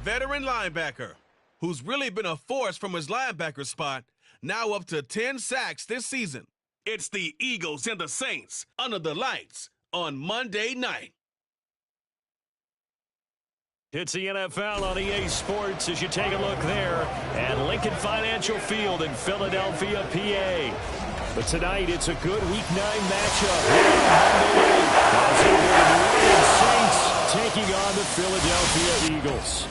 veteran linebacker, who's really been a force from his linebacker spot, now up to 10 sacks this season. It's the Eagles and the Saints under the lights on Monday night. It's the NFL on EA Sports as you take a look there at Lincoln Financial Field in Philadelphia, PA. But tonight, it's a good Week 9 matchup. As the New Orleans Saints taking on the Philadelphia Eagles.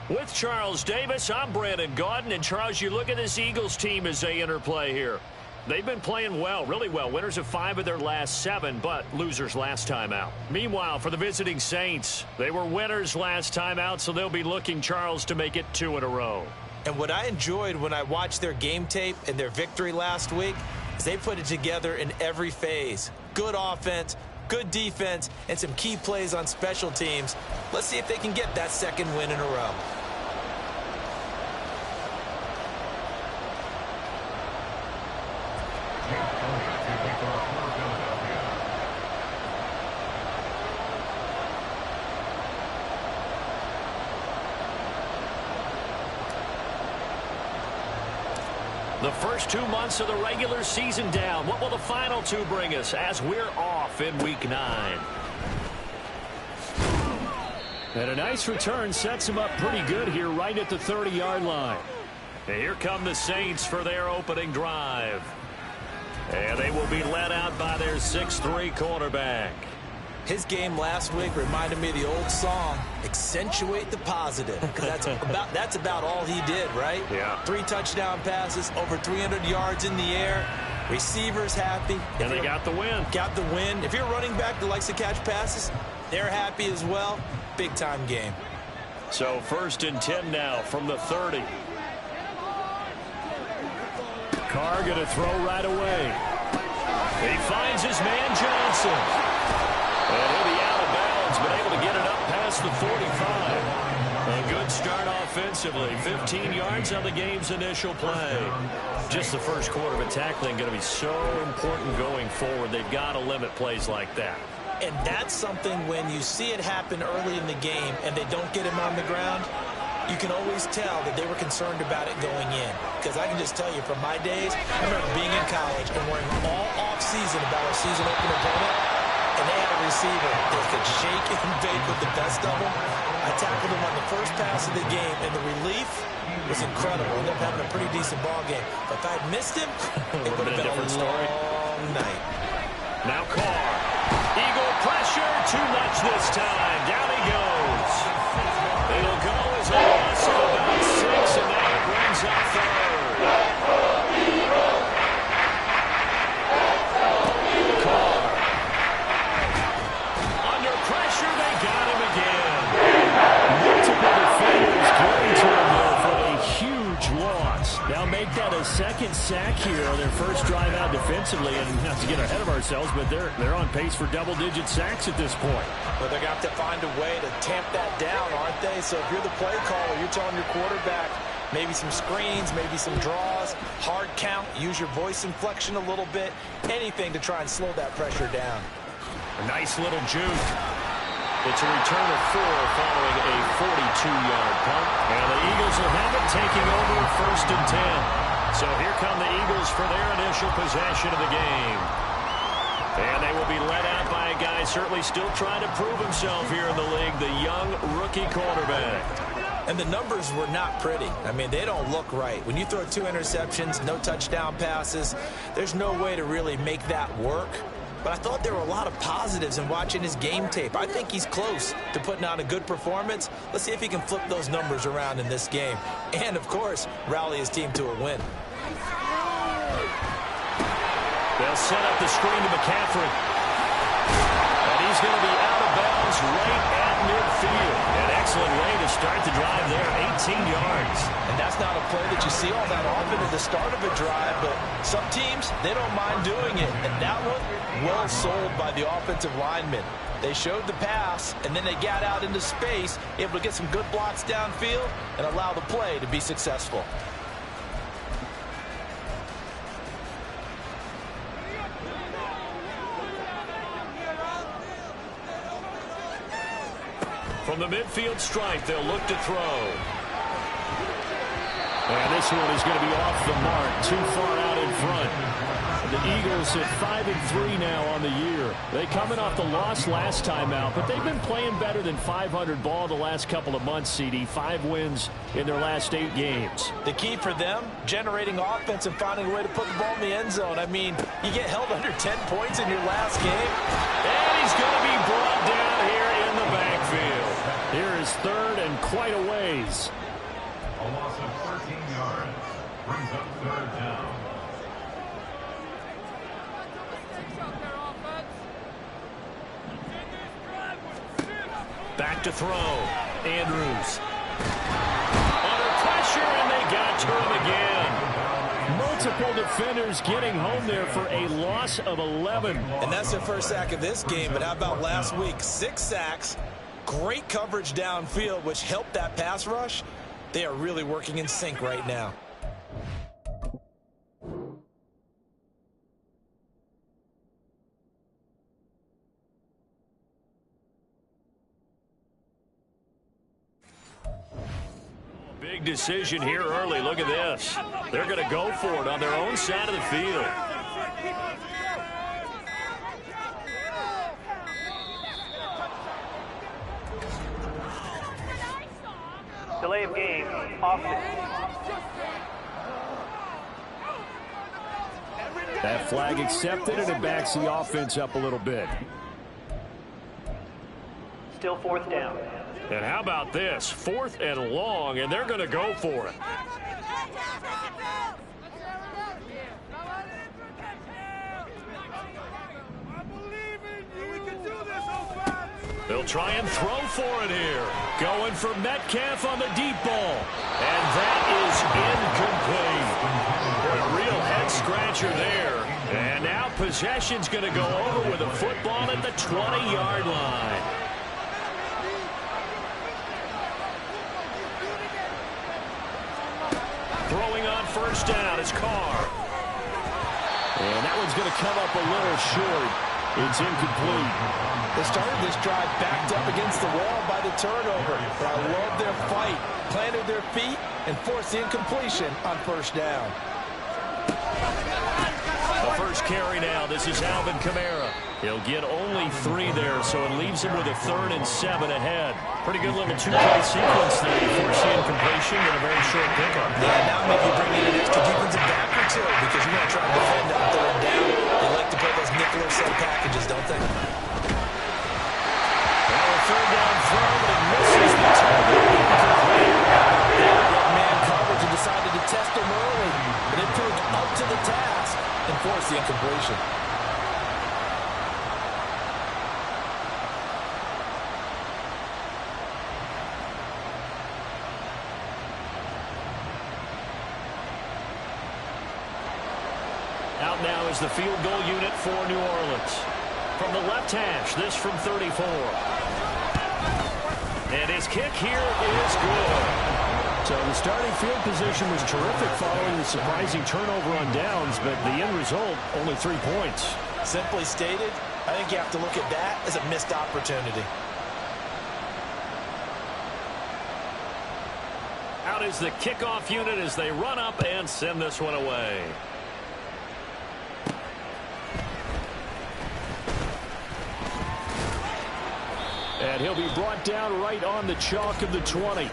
With Charles Davis, I'm Brandon Gaudin. And Charles, you look at this Eagles team as they interplay here. They've been playing well, really well. Winners of 5 of their last 7, but losers last time out. Meanwhile, for the visiting Saints, they were winners last time out, so they'll be looking, Charles, to make it 2 in a row. And what I enjoyed when I watched their game tape and their victory last week is they put it together in every phase. Good offense, good defense, and some key plays on special teams. Let's see if they can get that 2nd win in a row. The first 2 months of the regular season down. What will the final 2 bring us as we're off in Week 9? And a nice return sets them up pretty good here right at the 30-yard line. And here come the Saints for their opening drive. And they will be led out by their 6'3" quarterback. His game last week reminded me of the old song, Accentuate the Positive, because that's about all he did, right? Yeah. 3 touchdown passes, over 300 yards in the air, receivers happy. And they got the win. Got the win. If you're a running back that likes to catch passes, they're happy as well. Big-time game. So 1st and 10 now from the 30. Carr going to throw right away. He finds his man Johnson. And he'll be out of bounds, but able to get it up past the 45. A good start offensively. 15 yards on the game's initial play. Just the first quarter of a tackling going to be so important going forward. They've got to limit plays like that. And that's something when you see it happen early in the game and they don't get him on the ground, you can always tell that they were concerned about it going in. Because I can just tell you from my days, I remember being in college and worrying all off-season about our season opener opponent. And they had a receiver that could shake and bake with the best of them. I tackled him on the first pass of the game, and the relief was incredible. Ended up having a pretty decent ball game. But if I had missed him, it would have been a long night. Now Carr. Eagle pressure. Too much this time. Down he goes. It'll go as a loss of about 6, and now it brings up 3rd. Now make that a 2nd sack here on their first drive out defensively, and not to get ahead of ourselves, but they're on pace for double-digit sacks at this point. But they're going to have to find a way to tamp that down, aren't they? So if you're the play caller, you're telling your quarterback maybe some screens, maybe some draws, hard count, use your voice inflection a little bit, anything to try and slow that pressure down. A nice little juke. It's a return of 4 following a 42-yard punt. And the Eagles will have it taking over 1st and 10. So here come the Eagles for their initial possession of the game. And they will be led out by a guy certainly still trying to prove himself here in the league, the young rookie quarterback. And the numbers were not pretty. I mean, they don't look right. When you throw 2 interceptions, no touchdown passes, there's no way to really make that work. But I thought there were a lot of positives in watching his game tape. I think he's close to putting out a good performance. Let's see if he can flip those numbers around in this game. And, of course, rally his team to a win. They'll set up the screen to McCaffrey. And he's going to be out of bounds right at midfield. An excellent way to start the drive there, 18 yards. And that's not a play that you see all that often at the start of a drive, but some teams, they don't mind doing it. And that one, well sold by the offensive lineman. They showed the pass, and then they got out into space, able to get some good blocks downfield and allow the play to be successful. From the midfield stripe, they'll look to throw. And this one is going to be off the mark, too far out in front. The Eagles at 5-3 now on the year. They coming off the loss last time out, but they've been playing better than 500 ball the last couple of months, CD. 5 wins in their last 8 games. The key for them, generating offense and finding a way to put the ball in the end zone. I mean, you get held under 10 points in your last game. And he's going to be brought down here in the backfield. Here is third and quite a ways. A loss of 13 yards brings up third down. Back to throw. Andrews. Under pressure, and they got to him again. Multiple defenders getting home there for a loss of 11. And that's their first sack of this game, but how about last week? 6 sacks, great coverage downfield, which helped that pass rush. They are really working in sync right now. Big decision here early. Look at this. They're going to go for it on their own side of the field. Delay of game, offense. That flag accepted, and it backs the offense up a little bit. Still fourth down. And how about this? 4th and long, and they're going to go for it. They'll try and throw for it here. Going for Metcalf on the deep ball. And that is incomplete. A real head-scratcher there. And now possession's going to go over with a football at the 20-yard line. Throwing on first down is Carr. And that one's going to come up a little short. It's incomplete. They started this drive backed up against the wall by the turnover. But I love their fight. Planted their feet and forced the incompletion on first down. The first carry now. This is Alvin Kamara. He'll get only 3 there, so it leaves him with a 3rd and 7 ahead. Pretty good little 2-play sequence there. You force the incompletion and a very short pickup. Yeah, now maybe bring in an extra defensive back or two because you're going to try to defend on 3rd down. They like to play those nickel or set packages, don't they? Now a 3rd down throw, but it misses the target. Incomplete. Man coverage and decided to test them early, but it proved up to the task and forced the incompletion. Out now is the field goal unit for New Orleans. From the left hash, this from 34. And his kick here is good. So the starting field position was terrific following the surprising turnover on downs, but the end result, only 3 points. Simply stated, I think you have to look at that as a missed opportunity. Out is the kickoff unit as they run up and send this one away. And he'll be brought down right on the chalk of the 20.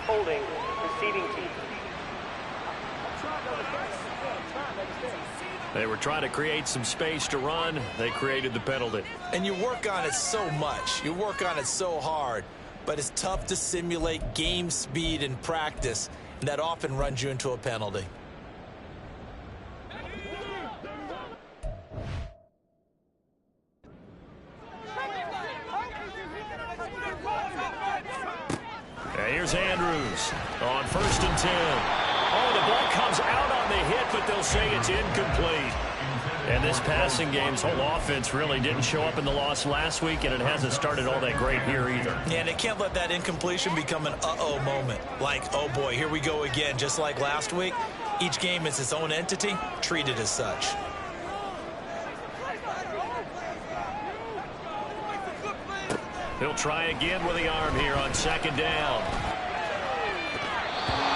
Holding, receiving team. They were trying to create some space to run. They created the penalty. And you work on it so much. You work on it so hard. But it's tough to simulate game speed in practice. And that often runs you into a penalty. Here's Andrews on 1st and 10. Oh, the ball comes out on the hit, but they'll say it's incomplete. And this passing game's whole offense really didn't show up in the loss last week, and it hasn't started all that great here either. Yeah, and they can't let that incompletion become an uh-oh moment. Like, oh boy, here we go again, just like last week. Each game is its own entity, treated as such. He'll try again with the arm here on second down.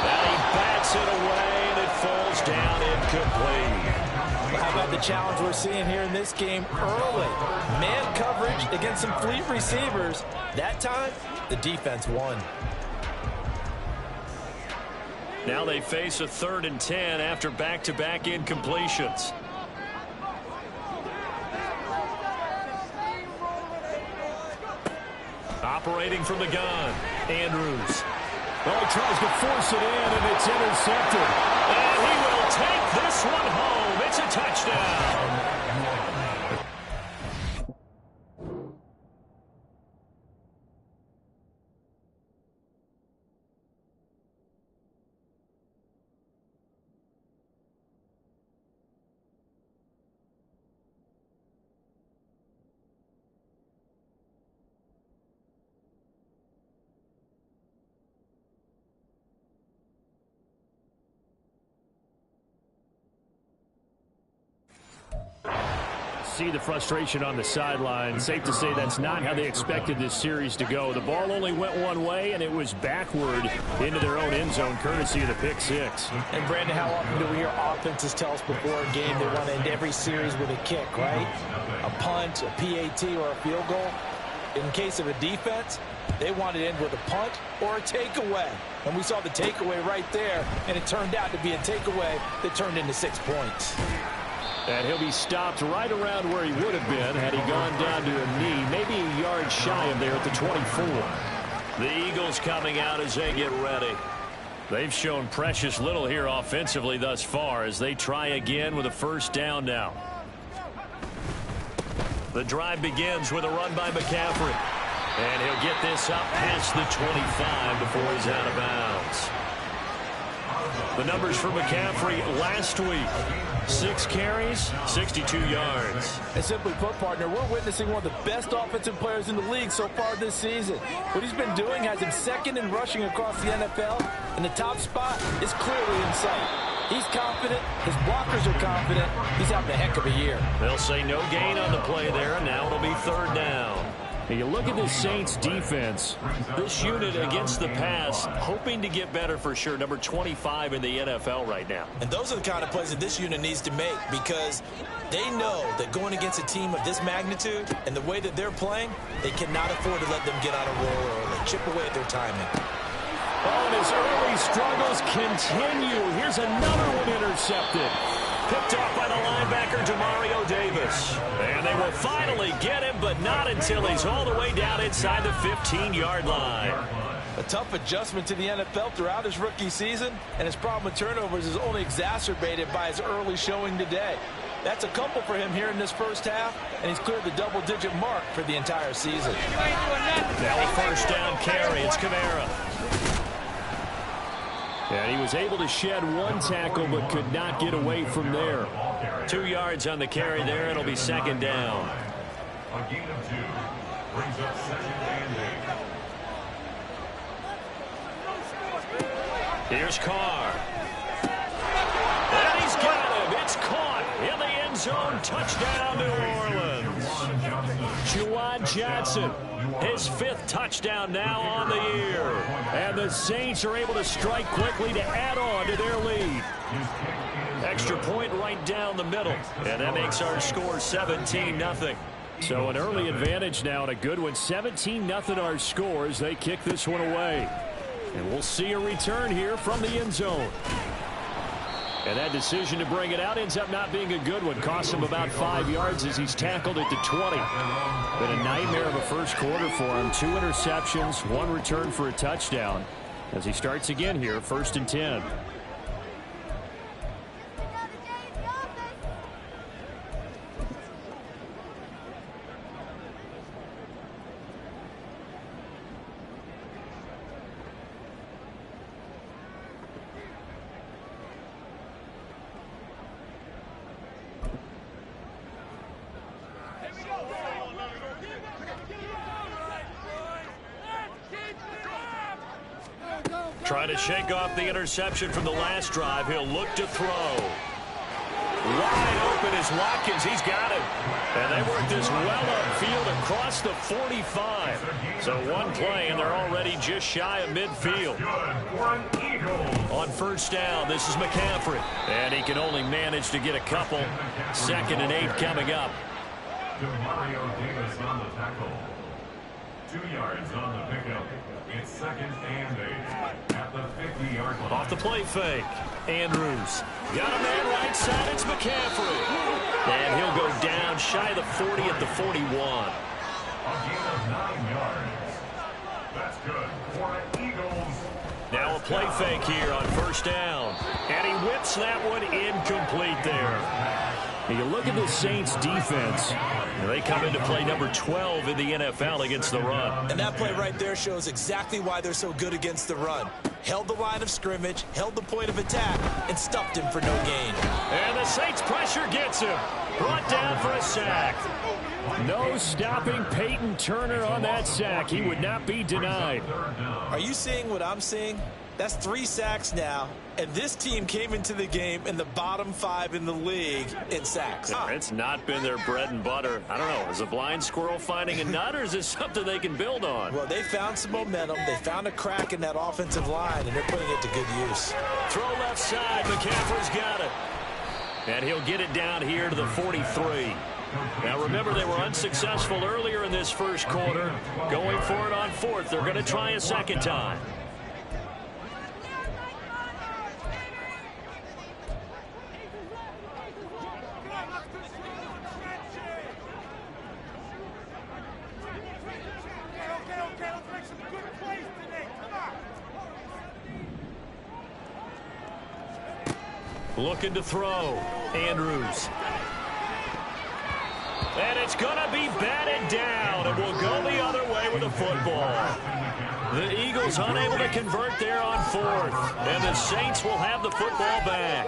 And he bats it away, and it falls down incomplete. How about the challenge we're seeing here in this game early? Man coverage against some fleet receivers. That time, the defense won. Now they face a 3rd and 10 after back-to-back incompletions. Operating from the gun, Andrews. Well, he tries to force it in, and it's intercepted. And he will take this one home. It's a touchdown. See the frustration on the sideline. Safe to say that's not how they expected this series to go. The ball only went one way, and it was backward into their own end zone, courtesy of the pick six. And, Brandon, how often do we hear offenses tell us before a game they want to end every series with a kick, right? A punt, a PAT, or a field goal. In case of a defense, they want to end with a punt or a takeaway. And we saw the takeaway right there, and it turned out to be a takeaway that turned into 6 points. And he'll be stopped right around where he would have been had he gone down to a knee, maybe a yard shy of there at the 24. The Eagles coming out as they get ready. They've shown precious little here offensively thus far as they try again with a first down now. The drive begins with a run by McCaffrey. And he'll get this up past the 25 before he's out of bounds. The numbers for McCaffrey last week. 6 carries, 62 yards. And simply put, partner, we're witnessing one of the best offensive players in the league so far this season. What he's been doing has him second in rushing across the NFL, and the top spot is clearly in sight. He's confident. His blockers are confident. He's having a heck of a year. They'll say no gain on the play there, and now it'll be 3rd down. And you look at this Saints defense. This unit against the pass, hoping to get better for sure. Number 25 in the NFL right now. And those are the kind of plays that this unit needs to make because they know that going against a team of this magnitude and the way that they're playing, they cannot afford to let them get on a roll early. Chip away at their timing. Oh, and his early struggles continue. Here's another one intercepted. Picked off by the linebacker, Demario Davis. And they will finally get him, but not until he's all the way down inside the 15-yard line. A tough adjustment to the NFL throughout his rookie season, and his problem with turnovers is only exacerbated by his early showing today. That's a couple for him here in this first half, and he's cleared the double-digit mark for the entire season. Now a first down carry. It's Kamara. And he was able to shed one tackle but could not get away from there. 2 yards on the carry there. It'll be 2nd down. A gain of 2 brings up 2nd and 8. Here's Carr. And he's got him. It's caught in the end zone. Touchdown, New Orleans. Juwan Johnson. His 5th touchdown now on the year. And the Saints are able to strike quickly to add on to their lead. Extra point right down the middle. And that makes our score 17-0. So an early advantage now and a good one. 17-0 our score as they kick this one away. And we'll see a return here from the end zone. And that decision to bring it out ends up not being a good one. Costs him about 5 yards as he's tackled at the 20. Been a nightmare of a first quarter for him. 2 interceptions, 1 return for a touchdown. As he starts again here, 1st and 10. Trying to shake off the interception from the last drive. He'll look to throw. Wide open is Watkins. He's got it. And they work this well upfield across the 45. So one play, and they're already just shy of midfield. On first down, this is McCaffrey. And he can only manage to get a couple. 2nd and 8 coming up. Mario Davis on the tackle. 2 yards on the pickup. It's 2nd and 8 at the 50-yard line. Off the play fake. Andrews. Got a man right side. It's McCaffrey. And he'll go down shy of the 40 at the 41. A gain of 9 yards. That's good for the Eagles. Now a play fake here on first down. And he whips that one incomplete there. You look at the Saints defense. They come into play number 12 in the NFL against the run. And that play right there shows exactly why they're so good against the run. Held the line of scrimmage, held the point of attack, and stuffed him for no gain. And the Saints pressure gets him. Brought down for a sack. No stopping Peyton Turner on that sack. He would not be denied. Are you seeing what I'm seeing? That's 3 sacks now, and this team came into the game in the bottom 5 in the league in sacks. It's not been their bread and butter. I don't know. Is a blind squirrel finding a nut, or is this something they can build on? Well, they found some momentum. They found a crack in that offensive line, and they're putting it to good use. Throw left side. McCaffrey's got it. And he'll get it down here to the 43. Now, remember, they were unsuccessful earlier in this first quarter. Going for it on 4th. They're going to try a second time. Looking to throw. Andrews. And it's going to be batted down, and will go the other way with the football. The Eagles unable to convert there on 4th, and the Saints will have the football back.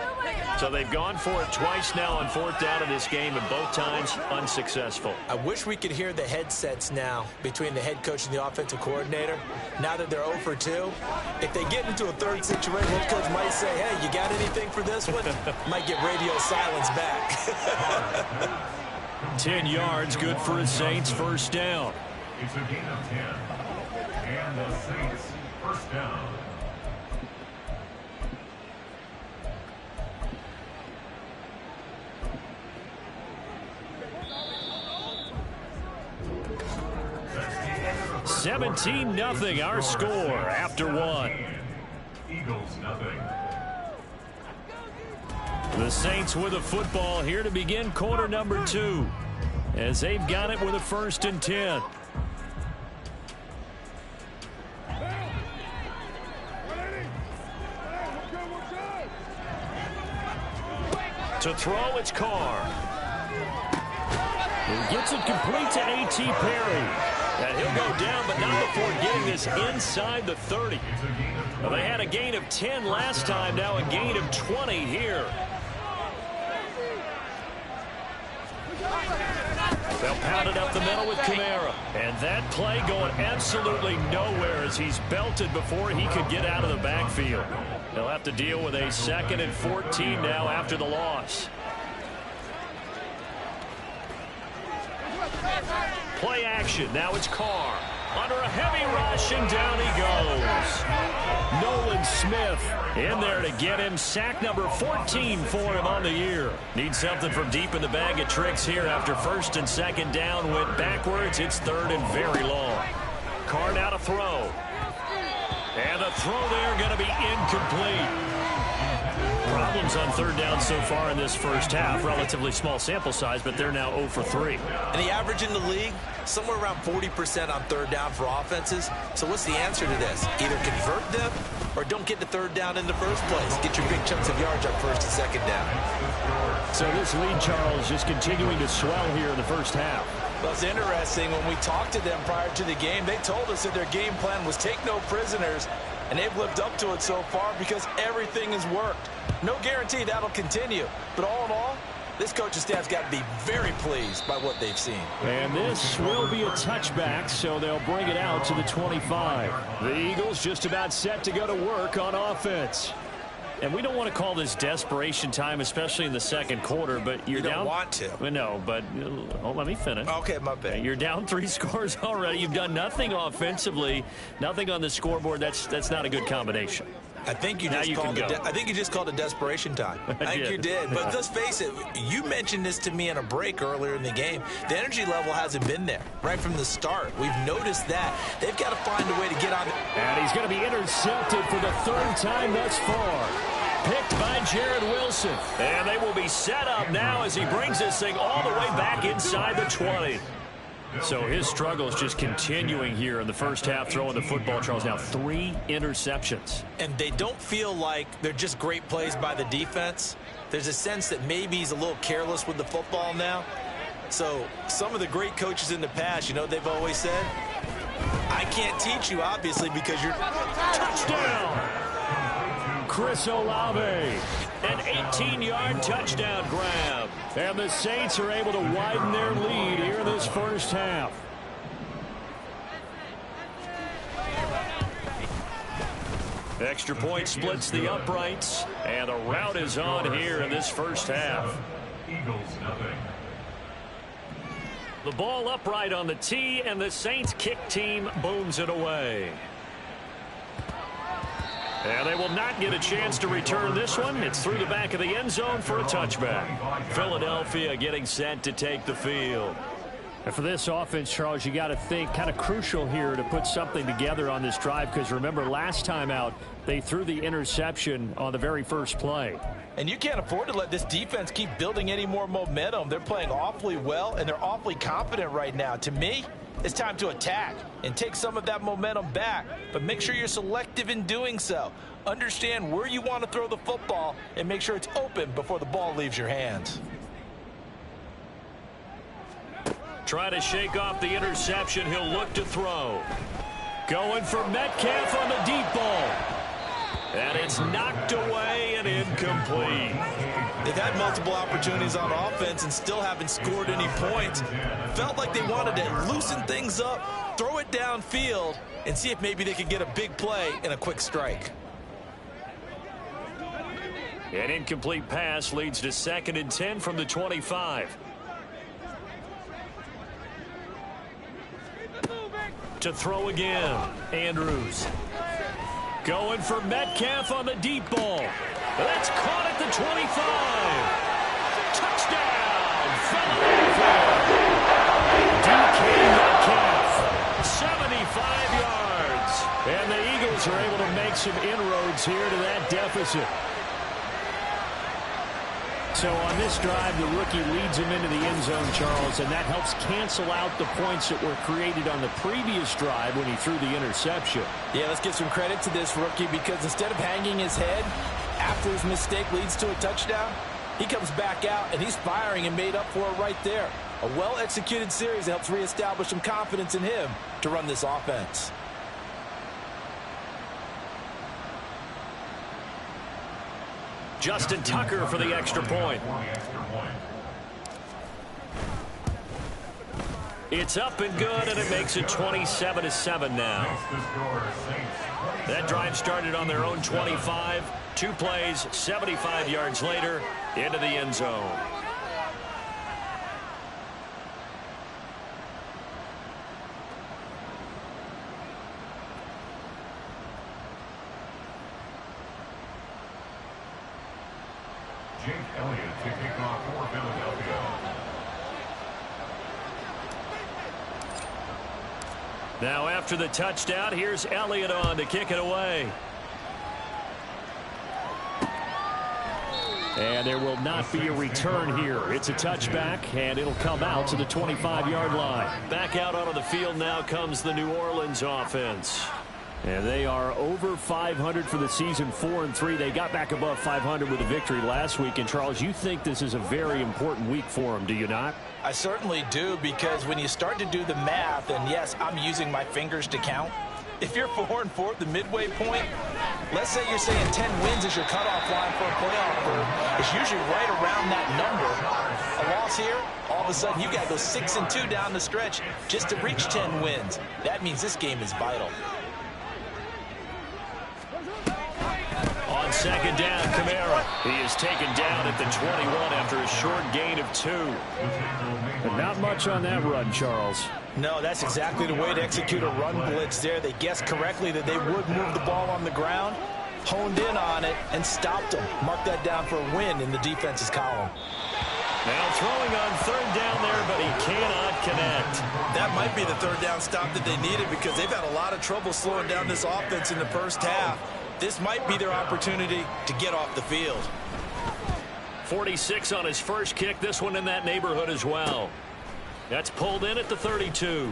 So they've gone for it twice now on 4th down in this game, and both times unsuccessful. I wish we could hear the headsets now between the head coach and the offensive coordinator. Now that they're 0 for 2, if they get into a third situation, head coach might say, hey, you got anything for this one? Might get radio silence back. 10 yards, good for the Saints, first down. It's a gain of 10. And the Saints first down. – 17-0 our score after 1. Eagles nothing. The Saints with a football here to begin quarter number 2, as they've got it with a 1st and 10. To throw, it's Carr. He gets it complete to A.T. Perry. And he'll go down, but not before getting this inside the 30. Well, they had a gain of 10 last time, now a gain of 20 here. They'll pound it up the middle with Kamara. And that play going absolutely nowhere as he's belted before he could get out of the backfield. They'll have to deal with a 2nd and 14 now after the loss. Play action. Now it's Carr. Under a heavy rush, and down he goes. Nolan Smith in there to get him. Sack number 14 for him on the year. Needs something from deep in the bag of tricks here after 1st and 2nd down. Went backwards. It's 3rd and very long. Carr now to throw. And the throw there going to be incomplete. Problems on 3rd down so far in this first half. Relatively small sample size, but they're now 0 for 3. And the average in the league, somewhere around 40% on 3rd down for offenses. So what's the answer to this? Either convert them or don't get the 3rd down in the first place. Get your big chunks of yards on 1st and 2nd down. So this lead, Charles, just continuing to swell here in the first half. Well, it's interesting. When we talked to them prior to the game, they told us that their game plan was take no prisoners, and they've lived up to it so far because everything has worked. No guarantee that'll continue, but all in all, this coaching staff's got to be very pleased by what they've seen. And this will be a touchback, so they'll bring it out to the 25. The Eagles just about set to go to work on offense. And we don't want to call this desperation time, especially in the second quarter, but you're down. You don't want to. No, but let me finish. Okay, my bad. You're down 3 scores already. You've done nothing offensively, nothing on the scoreboard. That's not a good combination. I think you just called it desperation time. I think you did. But let's face it, you mentioned this to me in a break earlier in the game. The energy level hasn't been there right from the start. We've noticed that. They've got to find a way to get on. And he's going to be intercepted for the 3rd time thus far. Picked by Jared Wilson. And they will be set up now as he brings this thing all the way back inside the 20. So his struggle is just continuing here in the first half, throwing the football. Charles, now 3 interceptions. And they don't feel like they're just great plays by the defense. There's a sense that maybe he's a little careless with the football now. So some of the great coaches in the past, you know, they've always said, I can't teach you, obviously, because you're... Touchdown! Chris Olave. An 18-yard touchdown grab. And the Saints are able to widen their lead here in this first half. Extra point splits the uprights. And the route is on here in this first half. Eagles nothing. The ball upright on the tee, and the Saints kick team booms it away. And they will not get a chance to return this one. It's through the back of the end zone for a touchback. Philadelphia getting set to take the field. And for this offense, Charles, you got to think kind of crucial here to put something together on this drive, because remember last time out they threw the interception on the very first play. And you can't afford to let this defense keep building any more momentum. They're playing awfully well, and they're awfully confident right now. To me, it's time to attack and take some of that momentum back, but make sure you're selective in doing so. Understand where you want to throw the football and make sure it's open before the ball leaves your hands. Try to shake off the interception. He'll look to throw. Going for Metcalf on the deep ball. And it's knocked away and incomplete. They've had multiple opportunities on offense and still haven't scored any points. Felt like they wanted to loosen things up, throw it downfield, and see if maybe they could get a big play and a quick strike. An incomplete pass leads to 2nd and 10 from the 25. To throw again, Andrews. Going for Metcalf on the deep ball. That's caught at the 25. Touchdown, Philadelphia. DK Metcalf, 75 yards. And the Eagles are able to make some inroads here to that deficit. So on this drive, the rookie leads him into the end zone, Charles, and that helps cancel out the points that were created on the previous drive when he threw the interception. Yeah, let's give some credit to this rookie, because instead of hanging his head after his mistake leads to a touchdown, he comes back out and he's firing and made up for it right there. A well-executed series that helps reestablish some confidence in him to run this offense. Justin Tucker for the extra point. It's up and good, and it makes it 27-7 now. That drive started on their own 25. 2 plays, 75 yards later, into the end zone. Jake Elliott to kick off for Philadelphia. Now after the touchdown, here's Elliott on to kick it away. And there will not be a return here. It's a touchback, and it'll come out to the 25-yard line. Back out onto the field now comes the New Orleans offense. And they are over 500 for the season, 4-3. They got back above 500 with a victory last week. And, Charles, you think this is a very important week for them, do you not? I certainly do, because when you start to do the math, and yes, I'm using my fingers to count. If you're 4-4 at the midway point, let's say you're saying 10 wins is your cutoff line for a playoff berth. It's usually right around that number. A loss here, all of a sudden you got to go 6-2 down the stretch just to reach 10 wins. That means this game is vital. second down, Kamara. He is taken down at the 21 after a short gain of 2. And not much on that run, Charles. No, that's exactly the way to execute a run blitz there. They guessed correctly that they would move the ball on the ground, honed in on it, and stopped them. Mark that down for a win in the defense's column. Now throwing on third down there, but he cannot connect. That might be the third down stop that they needed because they've had a lot of trouble slowing down this offense in the first half. This might be their opportunity to get off the field. 46 on his first kick. This one in that neighborhood as well. That's pulled in at the 32.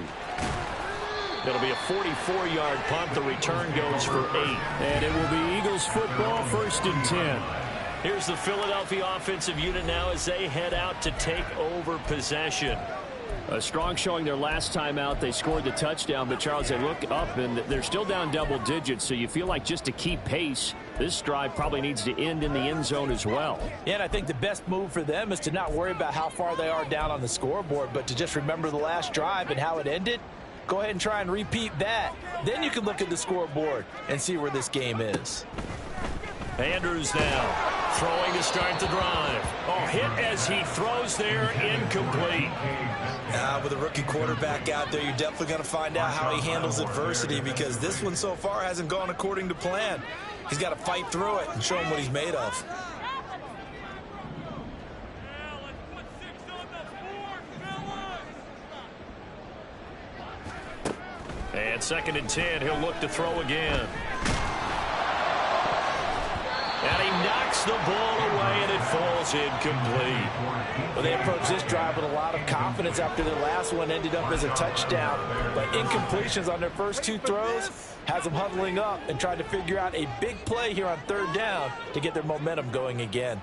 It'll be a 44-yard punt. The return goes for 8. And it will be Eagles football, 1st and 10. Here's the Philadelphia offensive unit now as they head out to take over possession. A strong showing their last time out. They scored the touchdown, but Charles, they look up and they're still down double digits, so you feel like just to keep pace, this drive probably needs to end in the end zone as well. Yeah, and I think the best move for them is to not worry about how far they are down on the scoreboard, but to just remember the last drive and how it ended. Go ahead and try and repeat that. Then you can look at the scoreboard and see where this game is. Andrews now throwing to start the drive. Oh, hit as he throws there, incomplete. With a rookie quarterback out there, you're definitely going to find out how he handles adversity because this one so far hasn't gone according to plan. He's got to fight through it and show him what he's made of. And 2nd and 10, he'll look to throw again. And he knocks the ball away, and it falls incomplete. Well, they approached this drive with a lot of confidence after their last one ended up as a touchdown. But incompletions on their first 2 throws has them huddling up and trying to figure out a big play here on 3rd down to get their momentum going again.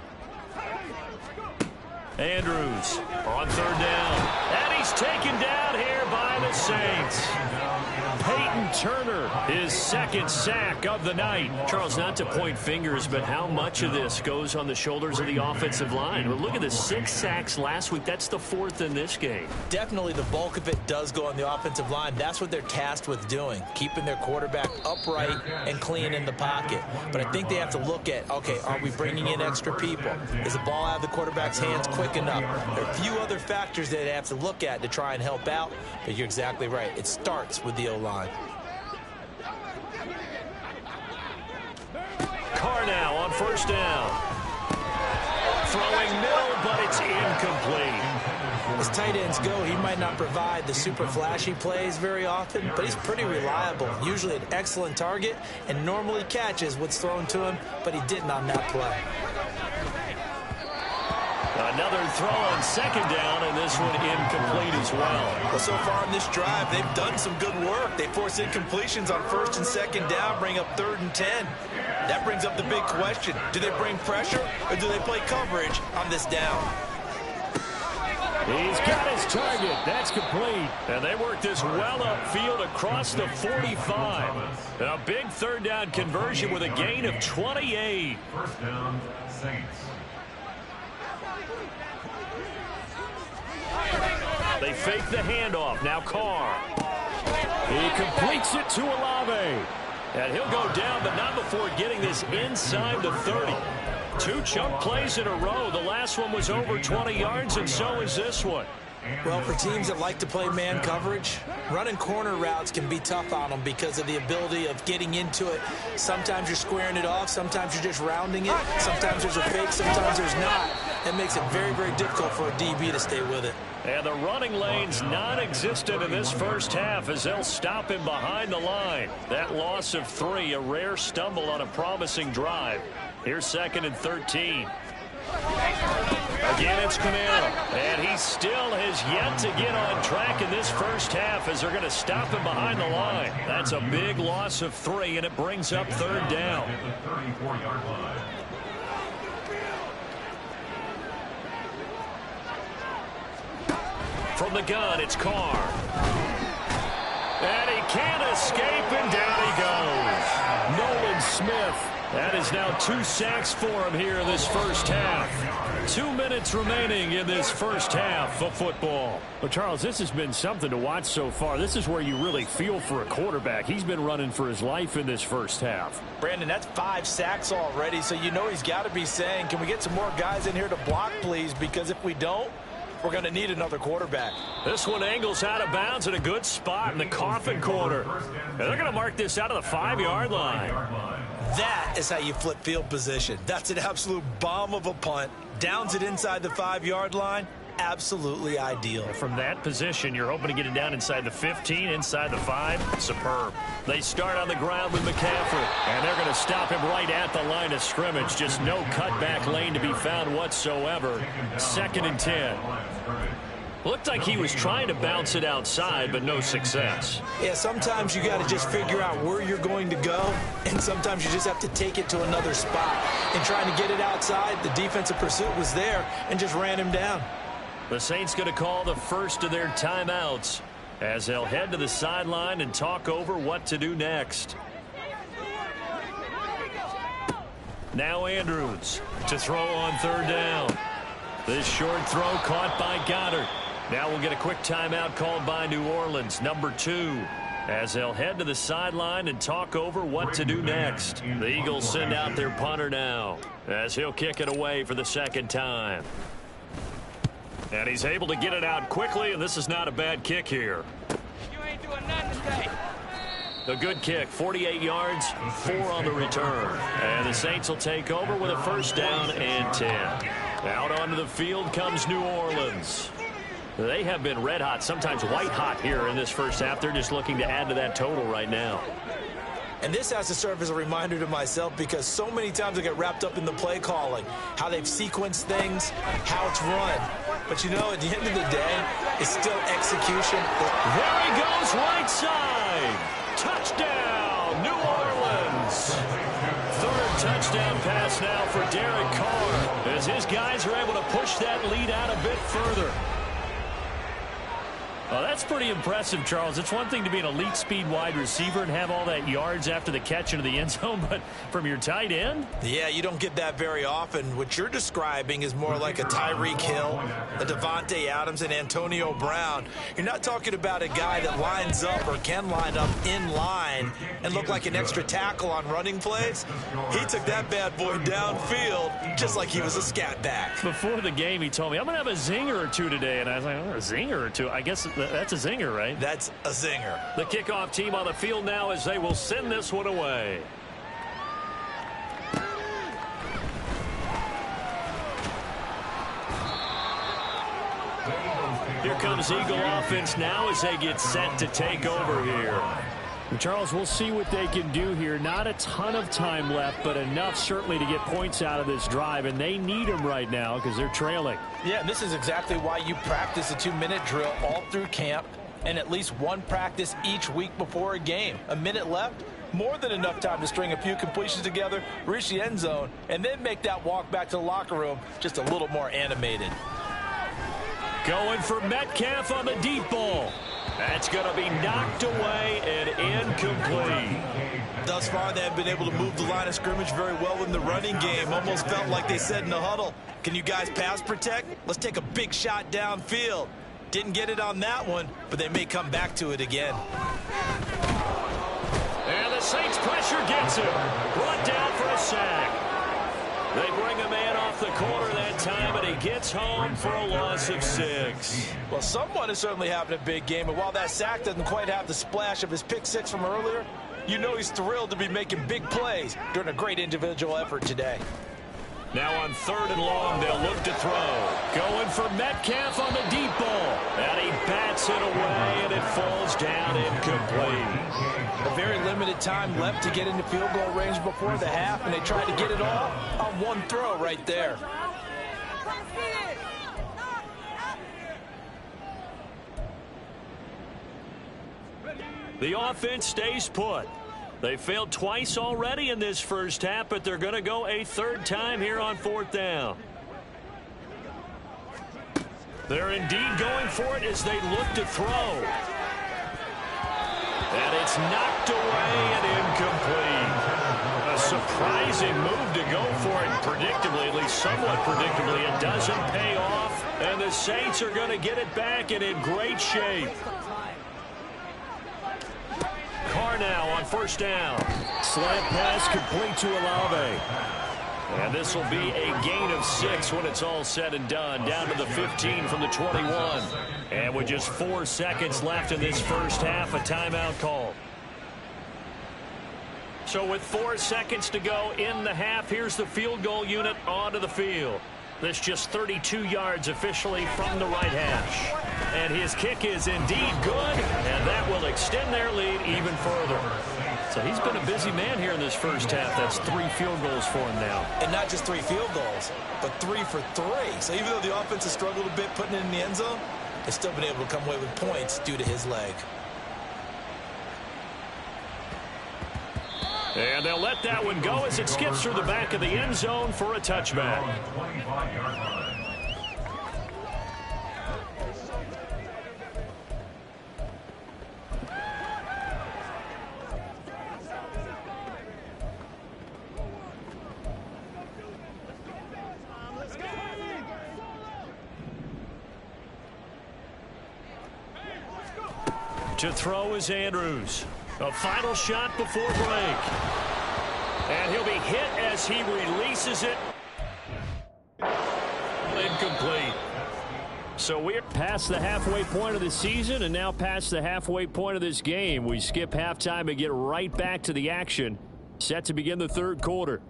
Andrews on 3rd down. And he's taken down here by the Saints. Peyton Turner, his 2nd sack of the night. Charles, not to point fingers, but how much of this goes on the shoulders of the offensive line? Well, look at the 6 sacks last week. That's the 4th in this game. Definitely the bulk of it does go on the offensive line. That's what they're tasked with doing, keeping their quarterback upright and clean in the pocket. But I think they have to look at, okay, are we bringing in extra people? Is the ball out of the quarterback's hands quick enough? There are a few other factors that they have to look at to try and help out, but you're exactly right. It starts with the O-line. Carr now on 1st down. Throwing middle, but it's incomplete. As tight ends go, he might not provide the super flashy plays very often, but he's pretty reliable. Usually an excellent target and normally catches what's thrown to him, but he didn't on that play. Another throw on 2nd down, and this one incomplete as well. Well, so far in this drive, they've done some good work. They force incompletions on 1st and 2nd down, bring up 3rd and 10. That brings up the big question. Do they bring pressure, or do they play coverage on this down? He's got his target. That's complete. And they work this well upfield across the 45. A big 3rd down conversion with a gain of 28. 1st down, Saints. They fake the handoff. Now Carr. He completes it to Olave. And he'll go down, but not before getting this inside the 30. 2 chunk plays in a row. The last one was over 20 yards, and so is this one. Well, for teams that like to play man coverage, running corner routes can be tough on them because of the ability of getting into it. Sometimes you're squaring it off. Sometimes you're just rounding it. Sometimes there's a fake. Sometimes there's not. That makes it very, very difficult for a DB to stay with it. And the running lane's non-existent in this first half as they'll stop him behind the line. That loss of 3, a rare stumble on a promising drive. Here's 2nd and 13. Again, it's Kamara, and he still has yet to get on track in this first half as they're going to stop him behind the line. That's a big loss of 3, and it brings up 3rd down. At the 34-yard line. From the gun, it's Carr. And he can't escape, and down he goes. Nolan Smith. That is now 2 sacks for him here in this first half. 2 minutes remaining in this first half of football. Well, Charles, this has been something to watch so far. This is where you really feel for a quarterback. He's been running for his life in this first half. Brandon, that's 5 sacks already, so you know he's got to be saying, can we get some more guys in here to block, please? Because if we don't, we're going to need another quarterback. This one angles out of bounds in a good spot in the coffin corner. And they're going to mark this out of the 5-yard line. That is how you flip field position. That's an absolute bomb of a punt. Downs it inside the 5-yard line. Absolutely ideal. From that position, you're hoping to get it down inside the 15, inside the 5. Superb. They start on the ground with McCaffrey, and they're going to stop him right at the line of scrimmage. Just no cutback lane to be found whatsoever. 2nd and 10. Looked like he was trying to bounce it outside, but no success. Yeah, sometimes you got to just figure out where you're going to go, and sometimes you just have to take it to another spot. And trying to get it outside, the defensive pursuit was there and just ran him down. The Saints going to call the first of their timeouts as they'll head to the sideline and talk over what to do next. Now Andrews to throw on 3rd down. This short throw caught by Goddard. Now we'll get a quick timeout called by New Orleans, number 2, as they'll head to the sideline and talk over what to do next. The Eagles send out their punter now as he'll kick it away for the 2nd time. And he's able to get it out quickly, and this is not a bad kick here. You ain't doing nothing today. A good kick, 48 yards, 4 on the return. And the Saints will take over with a 1st down and 10. Out onto the field comes New Orleans. They have been red hot, sometimes white hot here in this first half. They're just looking to add to that total right now. And this has to serve as a reminder to myself because so many times I get wrapped up in the play calling, how they've sequenced things, how it's run. But, you know, at the end of the day, it's still execution. There he goes, right side. Touchdown, New Orleans. 3rd touchdown pass now for Derek Carr as his guys are able to push that lead out a bit further. Well, that's pretty impressive, Charles. It's one thing to be an elite speed wide receiver and have all that yards after the catch into the end zone, but from your tight end? Yeah, you don't get that very often. What you're describing is more like a Tyreek Hill, a Devontae Adams, and Antonio Brown. You're not talking about a guy that lines up or can line up in line and look like an extra tackle on running plays. He took that bad boy downfield just like he was a scat back. Before the game, he told me, I'm going to have a zinger or two today, and I was like, oh, a zinger or two? I guess that's a zinger, right? That's a zinger. The kickoff team on the field now as they will send this one away. Here comes Eagle offense now as they get set to take over here. Charles, we'll see what they can do here. Not a ton of time left, but enough certainly to get points out of this drive, and they need them right now because they're trailing. Yeah, and this is exactly why you practice a 2-minute drill all through camp and at least one practice each week before a game. A minute left, more than enough time to string a few completions together, reach the end zone, and then make that walk back to the locker room just a little more animated. Going for Metcalf on the deep ball. That's going to be knocked away and incomplete. Thus far, they have been able to move the line of scrimmage very well in the running game. Almost felt like they said in the huddle, can you guys pass protect? Let's take a big shot downfield. Didn't get it on that one, but they may come back to it again. And the Saints pressure gets him. Brought down for a sack. They bring a man off the corner that time, and he gets home for a loss of 6. Well, someone is certainly having a big game, and while that sack doesn't quite have the splash of his pick 6 from earlier, you know he's thrilled to be making big plays during a great individual effort today. Now on 3rd and long, they'll look to throw. Going for Metcalf on the deep ball. And he bats it away, and it falls down incomplete. A very limited time left to get into field goal range before the half, and they tried to get it all on one throw right there. The offense stays put. They failed twice already in this first half, but they're going to go a 3rd time here on 4th down. They're indeed going for it as they look to throw. And it's knocked away and incomplete. A surprising move to go for it predictably, at least somewhat predictably. It doesn't pay off, and the Saints are going to get it back and in great shape. Carr now on first down. Slant pass complete to Olave. And this will be a gain of 6 when it's all said and done. Down to the 15 from the 21. And with just 4 seconds left in this first half, a timeout call. So with 4 seconds to go in the half, here's the field goal unit onto the field. This just 32 yards officially from the right hash. And his kick is indeed good, and that will extend their lead even further. So he's been a busy man here in this first half. That's 3 field goals for him now. And not just 3 field goals, but 3 for 3. So even though the offense has struggled a bit putting it in the end zone, they've still been able to come away with points due to his leg. And they'll let that one go as it skips through the back of the end zone for a touchback. To throw is Andrews. A final shot before break. And he'll be hit as he releases it. Incomplete. So we're past the halfway point of the season and now past the halfway point of this game. We skip halftime and get right back to the action. Set to begin the third quarter.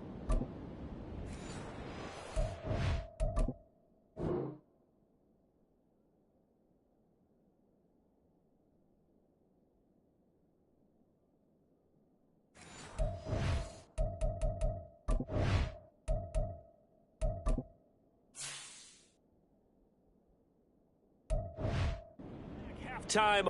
Time.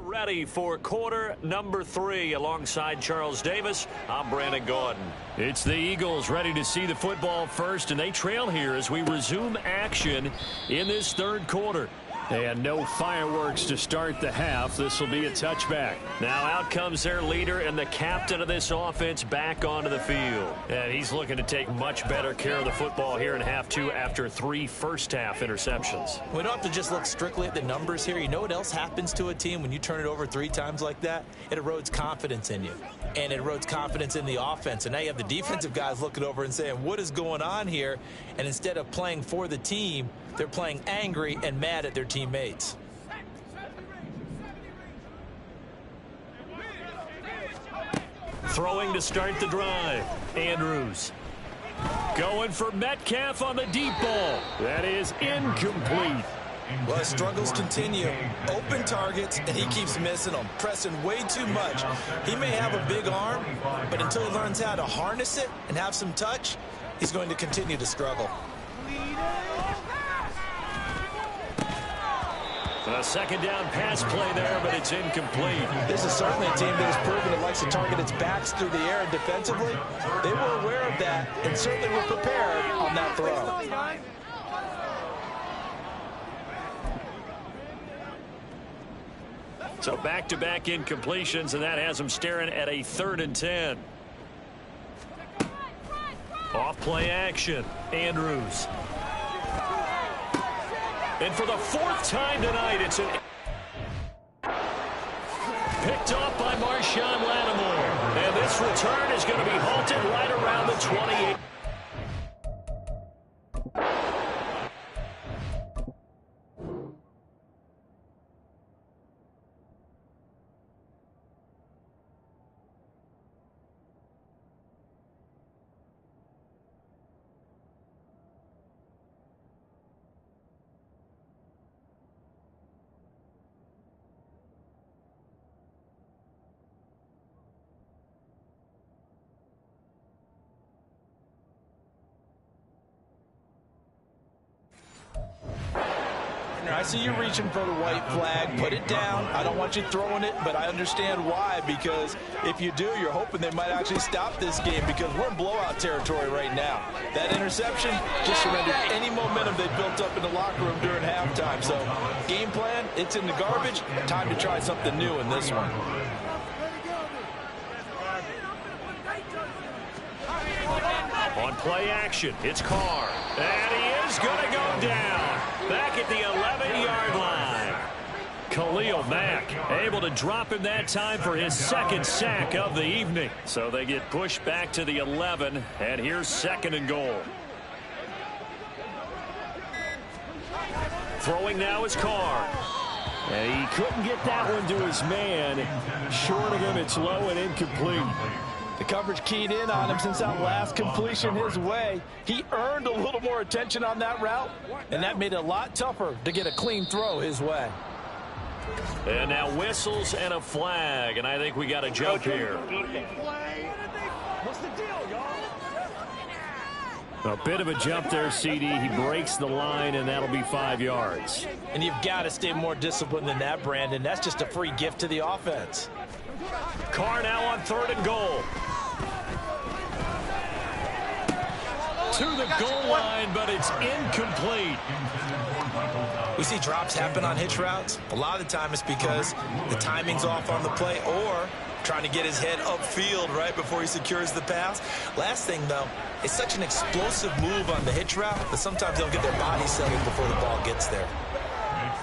Ready for quarter number 3 alongside Charles Davis. I'm Brandon Gordon. It's the Eagles ready to see the football first, and they trail here as we resume action in this third quarter. And no fireworks to start the half. This will be a touchback. Now out comes their leader and the captain of this offense back onto the field. And he's looking to take much better care of the football here in half 2 after 3 first-half interceptions. We don't have to just look strictly at the numbers here. You know what else happens to a team when you turn it over 3 times like that? It erodes confidence in you. And it erodes confidence in the offense. And now you have the defensive guys looking over and saying, what is going on here? And instead of playing for the team, they're playing angry and mad at their teammates. Throwing to start the drive. Andrews. Going for Metcalf on the deep ball. That is incomplete. Well, his struggles continue. Open targets, and he keeps missing them, pressing way too much. He may have a big arm, but until he learns how to harness it and have some touch, he's going to continue to struggle. A second down pass play there, but it's incomplete. This is certainly a team that has proven it likes to target its backs through the air and defensively. They were aware of that and certainly were prepared on that throw. So back-to-back incompletions, and that has them staring at a 3rd and 10. Off play action. Andrews. And for the 4th time tonight, it's picked off by Marshawn Lattimore. And this return is going to be halted right around the 28. Partner, I see you reaching for the white flag. Put it down. I don't want you throwing it, but I understand why, because if you do, you're hoping they might actually stop this game, because we're in blowout territory right now. That interception just surrendered any momentum they built up in the locker room during halftime. So game plan, it's in the garbage. Time to try something new in this one. On play action, it's Carr. And he is going to go down. Back at the 11-yard line. Khalil Mack able to drop him that time for his second sack of the evening. So they get pushed back to the 11, and here's 2nd and goal. Throwing now is Carr. And he couldn't get that one to his man. Short of him, it's low and incomplete. The coverage keyed in on him since that last completion his way. He earned a little more attention on that route, and that made it a lot tougher to get a clean throw his way. And now whistles and a flag, and I think we got a jump here. What's the deal, y'all? A bit of a jump there, CD. He breaks the line, and that'll be 5 yards. And you've got to stay more disciplined than that, Brandon. That's just a free gift to the offense. Carr now on 3rd and goal. To the goal line, but it's incomplete. We see drops happen on hitch routes. A lot of the time it's because the timing's off on the play, or trying to get his head upfield right before he secures the pass. Last thing, though, it's such an explosive move on the hitch route that sometimes they'll get their body settled before the ball gets there.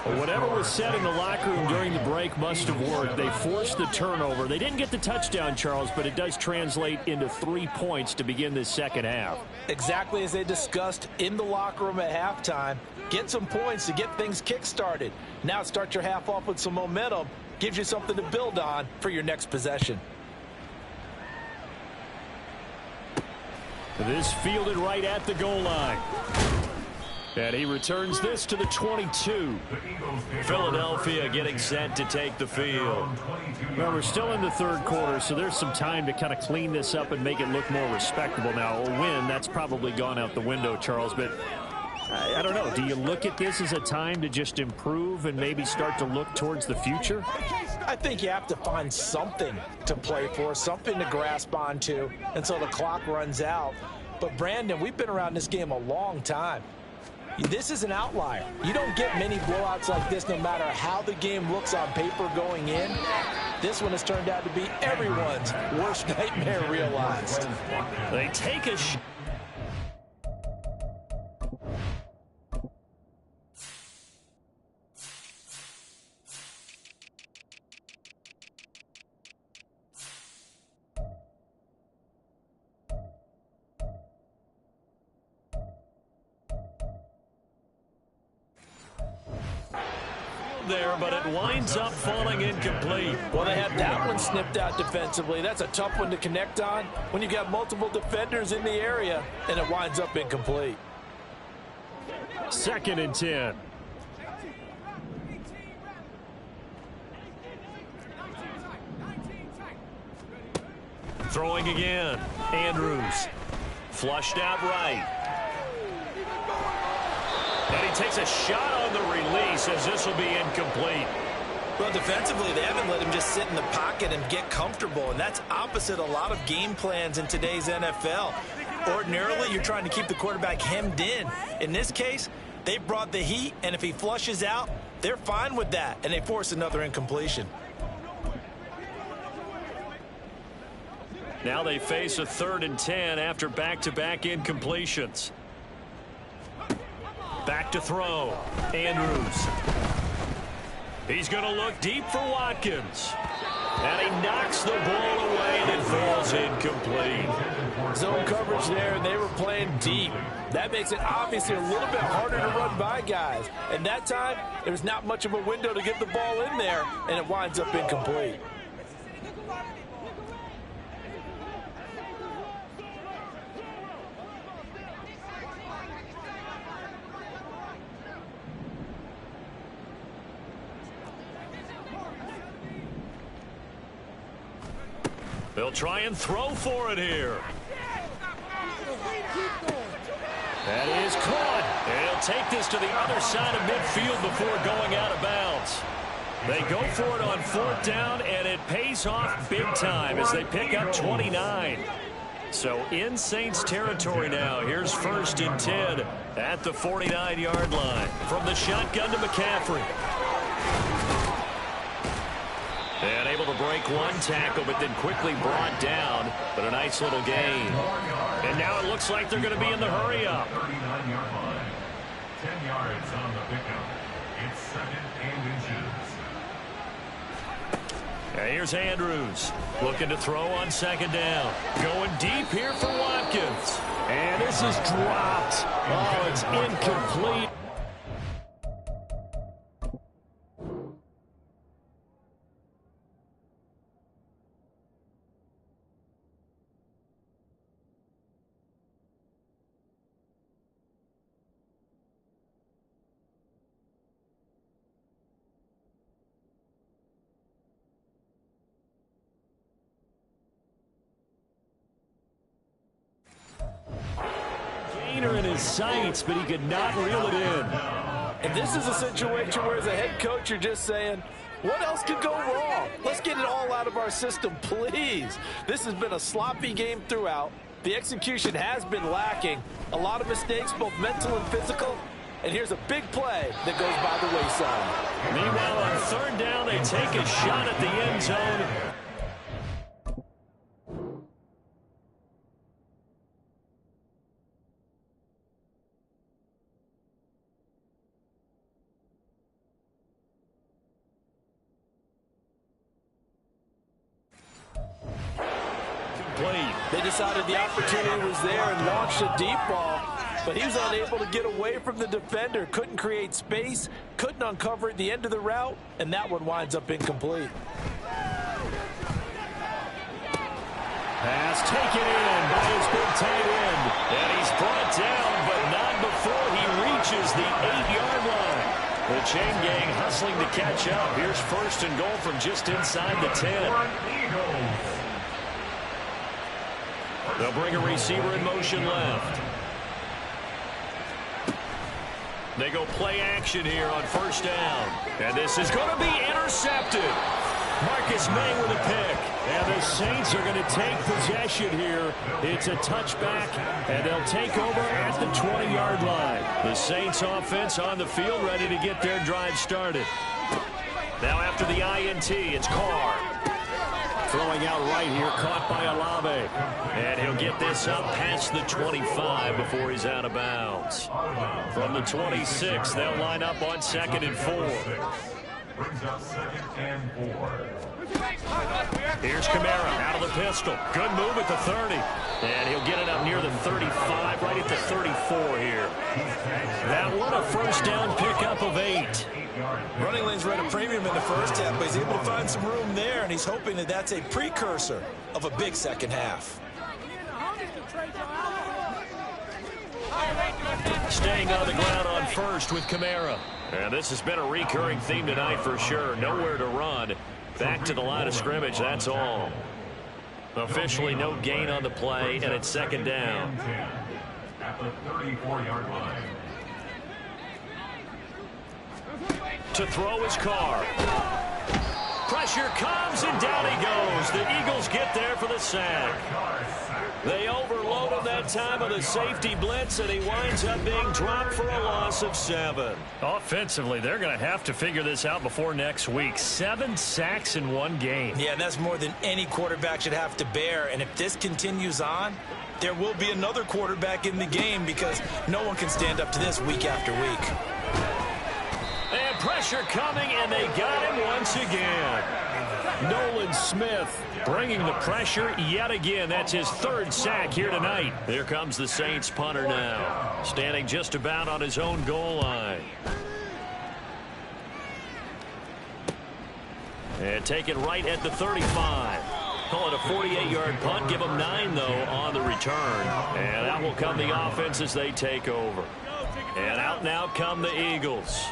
Well, whatever was said in the locker room during the break must have worked. They forced the turnover. They didn't get the touchdown, Charles, but it does translate into 3 points to begin this second half. Exactly as they discussed in the locker room at halftime. Get some points to get things kick-started. Now start your half off with some momentum. Gives you something to build on for your next possession. This fielded right at the goal line. And he returns this to the 22. Philadelphia getting set to take the field. Well, we're still in the 3rd quarter, so there's some time to kind of clean this up and make it look more respectable. Now, a win, that's probably gone out the window, Charles, but I don't know. Do you look at this as a time to just improve and maybe start to look towards the future? I think you have to find something to play for, something to grasp onto until the clock runs out. But, Brandon, we've been around this game a long time. This is an outlier. You don't get many blowouts like this no matter how the game looks on paper going in. This one has turned out to be everyone's worst nightmare realized. They take a shot. There, but it winds up falling incomplete. Well, they had that one snipped out defensively. That's a tough one to connect on when you got multiple defenders in the area, and it winds up incomplete. 2nd and 10. Throwing again. Andrews. Flushed out right. And he takes a shot on the release as this will be incomplete. Well, defensively, they haven't let him just sit in the pocket and get comfortable, and that's opposite a lot of game plans in today's NFL. Ordinarily, you're trying to keep the quarterback hemmed in. In this case, they brought the heat, and if he flushes out, they're fine with that, and they force another incompletion. Now they face a 3rd and 10 after back-to-back incompletions. Back to throw. Andrews. He's going to look deep for Watkins. And he knocks the ball away and it falls incomplete. Zone coverage there, and they were playing deep. That makes it obviously a little bit harder to run by guys. And that time, there's not much of a window to get the ball in there, and it winds up incomplete. They'll try and throw for it here. That is caught. And he'll take this to the other side of midfield before going out of bounds. They go for it on 4th down, and it pays off big time as they pick up 29. So in Saints territory now. Here's 1st and 10 at the 49-yard line. From the shotgun to McCaffrey. And able to break one tackle, but then quickly brought down. But a nice little gain. And now it looks like they're going to be in the hurry-up. 39-yard line. 10 yards on the pickup. It's 2nd and inches. And here's Andrews looking to throw on 2nd down. Going deep here for Watkins. And this is dropped. Oh, it's incomplete. In his sights, but he could not reel it in. And this is a situation where, as a head coach, you're just saying, what else could go wrong? Let's get it all out of our system, please. This has been a sloppy game throughout. The execution has been lacking. A lot of mistakes, both mental and physical. And here's a big play that goes by the wayside. Meanwhile, on 3rd down, they take a shot at the end zone. They decided the opportunity was there and launched a deep ball, but he was unable to get away from the defender, couldn't create space, couldn't uncover at the end of the route, and that one winds up incomplete. Pass taken in by his big tight end. And he's brought down, but not before he reaches the 8-yard line. The chain gang hustling to catch up. Here's 1st and goal from just inside the 10. They'll bring a receiver in motion left. They go play action here on 1st down. And this is going to be intercepted. Marcus May with a pick. And the Saints are going to take possession here. It's a touchback, and they'll take over at the 20-yard line. The Saints offense on the field ready to get their drive started. Now after the INT, it's Carr. Throwing out right here, caught by Olave. And he'll get this up past the 25 before he's out of bounds. From the 26, they'll line up on 2nd and 4. Brings up 2nd and 4. Here's Kamara out of the pistol. Good move at the 30. And he'll get it up near the 35, right at the 34 here. That one a 1st down pickup of 8. Running lanes were at a premium in the first half, but he's able to find some room there, and he's hoping that that's a precursor of a big second half. Staying on the ground on 1st with Kamara. And this has been a recurring theme tonight for sure. Nowhere to run. Back to the line of scrimmage, that's all. Officially no gain on the play, and it's 2nd down. At the 34-yard line. To throw his Carr. Pressure comes, and down he goes. The Eagles get there for the sack. They overload him that time of the safety blitz, and he winds up being dropped for a loss of 7. Offensively, they're going to have to figure this out before next week. 7 sacks in one game. Yeah, and that's more than any quarterback should have to bear. And if this continues on, there will be another quarterback in the game because no one can stand up to this week after week. And pressure coming, and they got him once again. Nolan Smith bringing the pressure yet again. That's his 3rd sack here tonight. There comes the Saints punter now, standing just about on his own goal line. And take it right at the 35. Call it a 48-yard punt. Give them 9, though, on the return. And out will come the offense as they take over. And out now come the Eagles.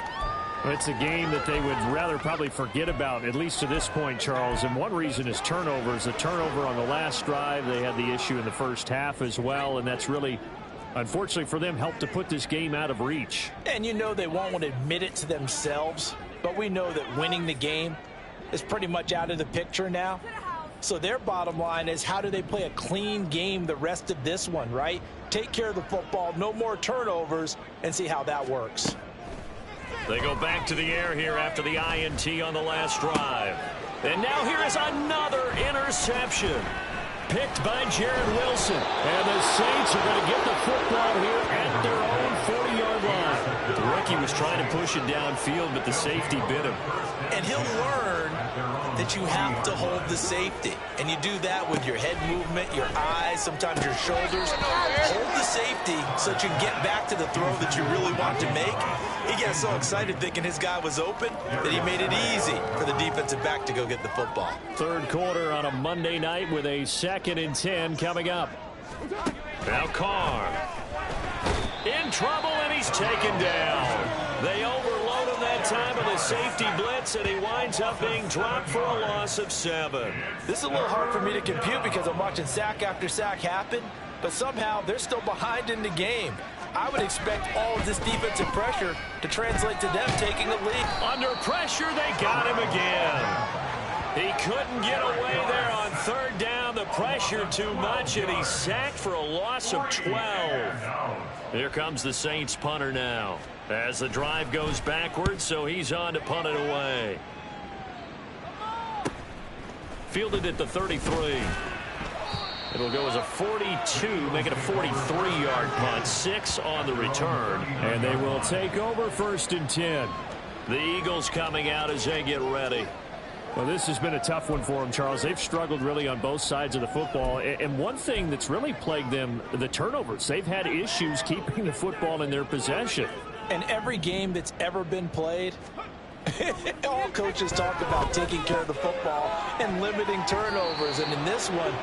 It's a game that they would rather probably forget about, at least to this point, Charles. And one reason is turnovers. The turnover on the last drive, they had the issue in the first half as well, and that's really unfortunately for them, helped to put this game out of reach. And you know they won't want to admit it to themselves, but we know that winning the game is pretty much out of the picture now. So their bottom line is, how do they play a clean game the rest of this one, right? Take care of the football, no more turnovers, and see how that works. They go back to the air here after the INT on the last drive. And now here is another interception. Picked by Jared Wilson. And the Saints are going to get the football here at their own 40-yard line. The rookie was trying to push it downfield, but the safety bit him. And he'll learn that you have to hold the safety. And you do that with your head movement, your eyes, sometimes your shoulders. Hold the safety so that you can get back to the throw that you really want to make. He got so excited thinking his guy was open that he made it easy for the defensive back to go get the football. Third quarter on a Monday night with a 2nd and 10 coming up. Now Carr. In trouble, and he's taken down. They overload him that time with a safety blitz, and he winds up being dropped for a loss of 7. This is a little hard for me to compute because I'm watching sack after sack happen, but somehow they're still behind in the game. I would expect all of this defensive pressure to translate to them taking a lead. Under pressure, they got him again. He couldn't get away there on 3rd down. The pressure too much, and he's sacked for a loss of 12. Here comes the Saints punter now as the drive goes backwards, so he's on to punt it away. Fielded at the 33. It'll go as a 42, make it a 43-yard punt, 6 on the return. And they will take over 1st and 10. The Eagles coming out as they get ready. Well, this has been a tough one for them, Charles. They've struggled really on both sides of the football. And one thing that's really plagued them, the turnovers. They've had issues keeping the football in their possession. And every game that's ever been played, all coaches talk about taking care of the football and limiting turnovers. And in this one,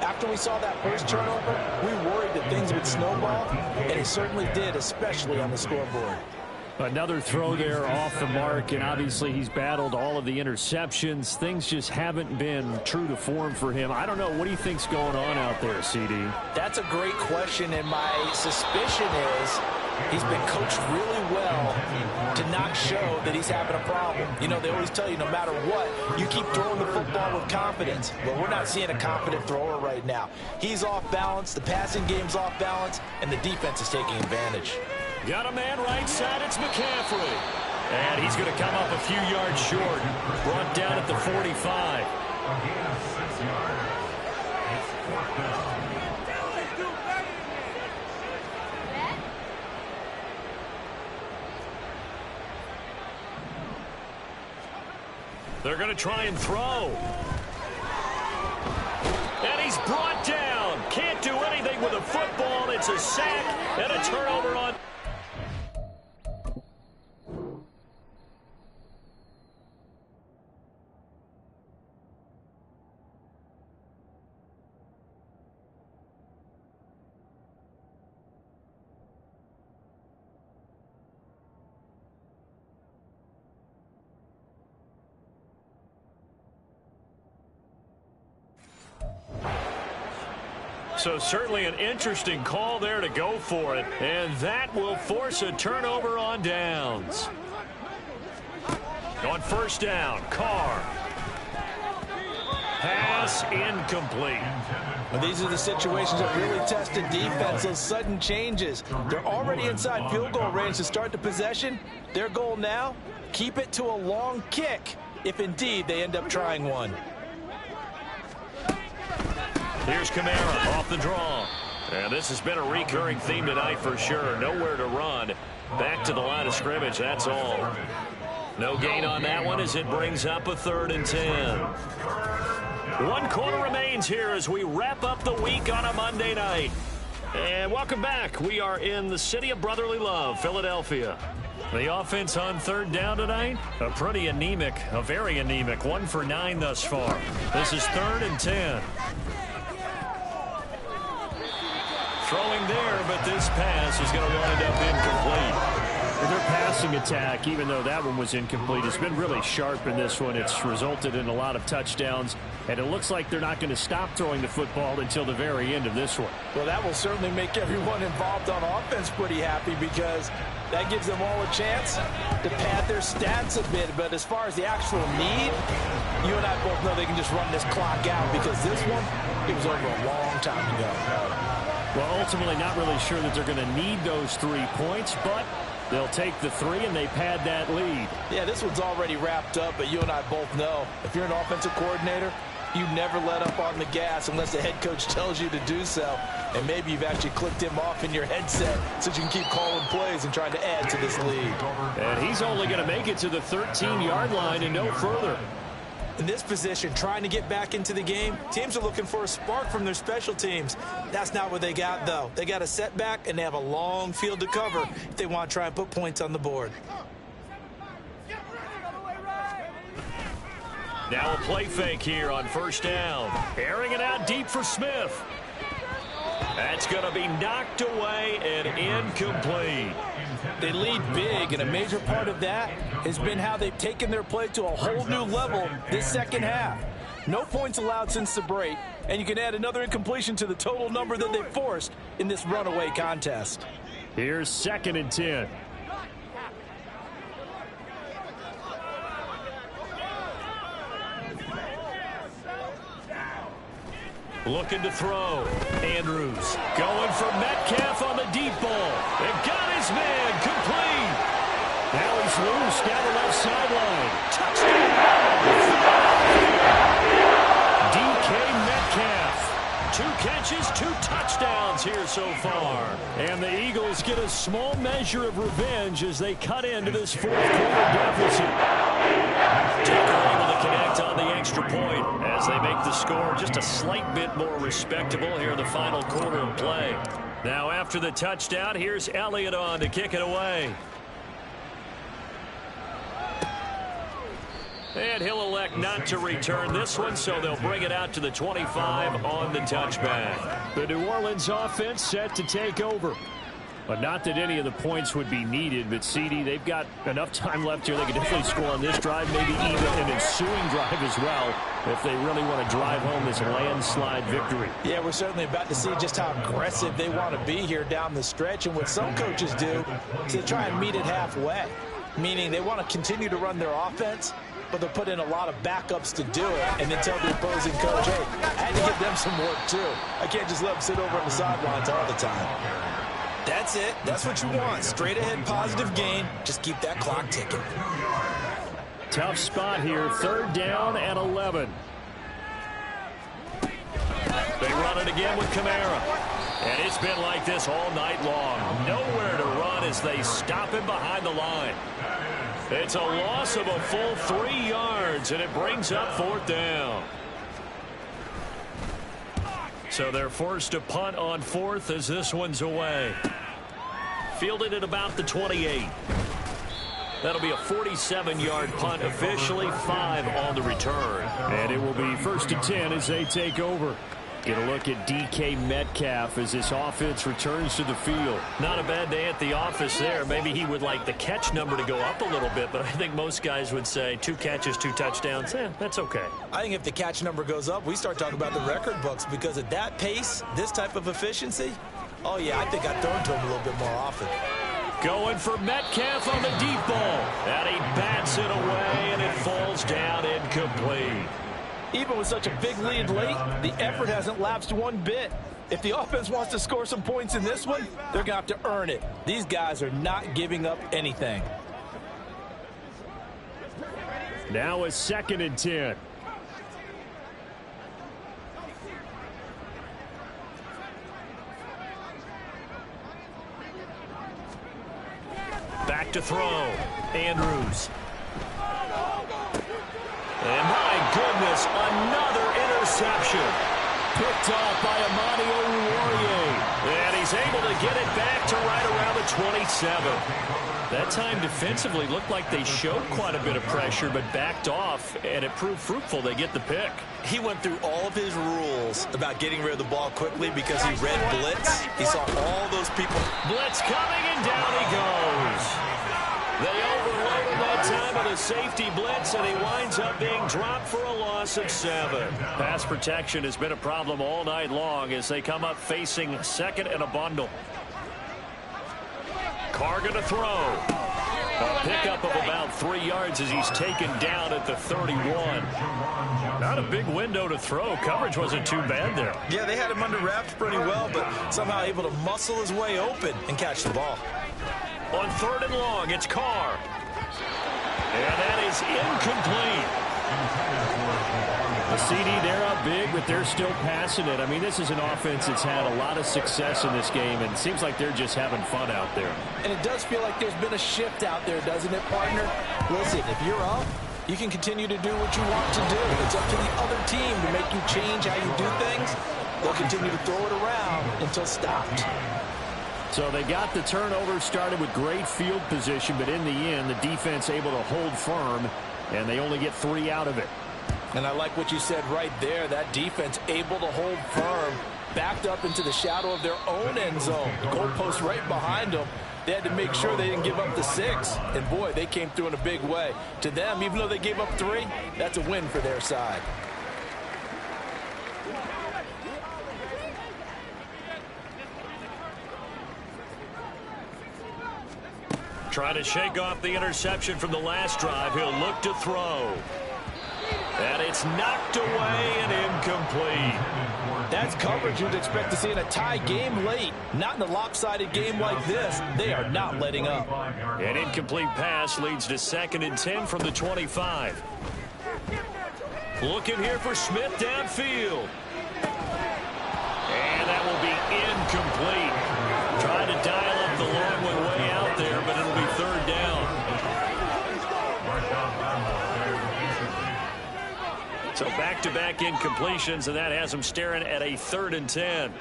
after we saw that first turnover, we worried that things would snowball, and it certainly did, especially on the scoreboard. Another throw there off the mark, and obviously he's battled all of the interceptions. Things just haven't been true to form for him. I don't know. What do you think's going on out there, CD? That's a great question, and my suspicion is he's been coached really well to not show that he's having a problem. You know, they always tell you no matter what, you keep throwing the football with confidence. But we're not seeing a confident thrower right now. He's off balance, the passing game's off balance, and the defense is taking advantage. Got a man right side, it's McCaffrey. And he's going to come up a few yards short. Brought down at the 45. Again, 6 yards. It's 4th down. They're going to try and throw. And he's brought down. Can't do anything with a football. It's a sack and a turnover on. So certainly an interesting call there to go for it. And that will force a turnover on downs. On 1st down, Carr. Pass incomplete. Well, these are the situations that really test the defense, those sudden changes. They're already inside field goal range to start the possession. Their goal now, keep it to a long kick, if indeed they end up trying one. Here's Kamara off the draw. And this has been a recurring theme tonight for sure. Nowhere to run. Back to the line of scrimmage, that's all. No gain on that one as it brings up a 3rd and 10. 1 quarter remains here as we wrap up the week on a Monday night. And welcome back. We are in the city of brotherly love, Philadelphia. The offense on 3rd down tonight, a pretty anemic, a very anemic, 1 for 9 thus far. This is 3rd and 10. Throwing there, but this pass is going to wind up incomplete. Their passing attack, even though that one was incomplete, has been really sharp in this one. It's resulted in a lot of touchdowns. And it looks like they're not going to stop throwing the football until the very end of this one. Well, that will certainly make everyone involved on offense pretty happy because that gives them all a chance to pad their stats a bit. But as far as the actual need, you and I both know they can just run this clock out because this one, it was over a long time ago. Well, ultimately not really sure that they're going to need those 3 points, but they'll take the 3 and they pad that lead. Yeah, this one's already wrapped up, but you and I both know if you're an offensive coordinator, you never let up on the gas unless the head coach tells you to do so. And maybe you've actually clicked him off in your headset so you can keep calling plays and trying to add to this lead. And he's only going to make it to the 13-yard line and no further. In this position, trying to get back into the game, teams are looking for a spark from their special teams. That's not what they got, though. They got a setback, and they have a long field to cover if they want to try and put points on the board. Now a play fake here on first down. Airing it out deep for Smith. That's going to be knocked away and incomplete. They lead big, and a major part of that has been how they've taken their play to a whole new level this second half. No points allowed since the break, and you can add another incompletion to the total number that they forced in this runaway contest. Here's 2nd and 10. Looking to throw. Andrews going for Metcalf on the deep ball. And got his man complete. Now he's loose down the left sideline. Touchdown. DK Metcalf. 2 catches, 2 touchdowns here so far. And the Eagles get a small measure of revenge as they cut into this 4th quarter deficit. Taker able to connect on the extra point as they make the score just a slight bit more respectable here in the final quarter of play. Now after the touchdown, here's Elliott on to kick it away. And he'll elect not to return this one, so they'll bring it out to the 25 on the touchback. The New Orleans offense set to take over. But not that any of the points would be needed, but CD, they've got enough time left here. They can definitely score on this drive, maybe even an ensuing drive as well, if they really want to drive home this landslide victory. Yeah, we're certainly about to see just how aggressive they want to be here down the stretch. And what some coaches do is they try and meet it halfway, meaning they want to continue to run their offense, but they'll put in a lot of backups to do it and then tell the opposing coach, hey, I had to give them some work too. I can't just let them sit over on the sidelines all the time. That's it. That's what you want. Straight ahead positive gain. Just keep that clock ticking. Tough spot here. 3rd down and 11. They run it again with Kamara. And it's been like this all night long. Nowhere to run as they stop him behind the line. It's a loss of a full 3 yards, and it brings up 4th down. So they're forced to punt on 4th as this one's away. Fielded at about the 28. That'll be a 47-yard punt, officially 5 on the return. And it will be 1st and 10 as they take over. Get a look at DK Metcalf as this offense returns to the field. Not a bad day at the office there. Maybe he would like the catch number to go up a little bit, but I think most guys would say 2 catches, 2 touchdowns. That's okay. I think if the catch number goes up, we start talking about the record books because at that pace, this type of efficiency, oh yeah, I think I'd throw it to him a little bit more often. Going for Metcalf on the deep ball. And he bats it away, and it falls down incomplete. Even with such a big lead late, the effort hasn't lapsed one bit. If the offense wants to score some points in this one, they're going to have to earn it. These guys are not giving up anything. Now a 2nd and 10. Back to throw. Andrews. And my goodness, another interception. Picked off by Amani Oruwariye. And he's able to get it back to right around the 27. That time defensively looked like they showed quite a bit of pressure, but backed off, and it proved fruitful. They get the pick. He went through all of his rules about getting rid of the ball quickly because he read blitz. He saw all those people. Blitz coming, and down he goes. They overloaded that time. time of the safety blitz, and he winds up being dropped for a loss of 7. Pass protection has been a problem all night long as they come up facing second and a bundle. Carr going to throw. A pickup of about 3 yards as he's taken down at the 31. Not a big window to throw. Coverage wasn't too bad there. Yeah, they had him under wraps pretty well, but somehow able to muscle his way open and catch the ball. On 3rd and long, it's Carr. And that is incomplete. The CD, they're up big, but they're still passing it. I mean, this is an offense that's had a lot of success in this game, and it seems like they're just having fun out there. And it does feel like there's been a shift out there, doesn't it, partner? Listen, if you're up, you can continue to do what you want to do. It's up to the other team to make you change how you do things. They'll continue to throw it around until stopped. So they got the turnover started with great field position, but in the end, the defense able to hold firm, and they only get 3 out of it. And I like what you said right there. That defense able to hold firm, backed up into the shadow of their own end zone. The goalpost right behind them. They had to make sure they didn't give up the 6. And, boy, they came through in a big way. To them, even though they gave up 3, that's a win for their side. Trying to shake off the interception from the last drive. He'll look to throw. And it's knocked away and incomplete. That's coverage you'd expect to see in a tie game late. Not in a lopsided game like this. They are not letting up. An incomplete pass leads to 2nd and 10 from the 25. Looking here for Smith downfield. And that will be incomplete. Trying to dial up the long one way out there, but it'll be 3rd down. So back-to-back incompletions, and that has him staring at a 3rd and 10.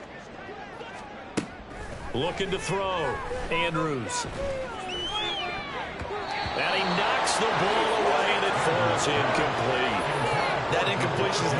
Looking to throw. Andrews. And he knocks the ball away, and it falls incomplete. That incompletion is...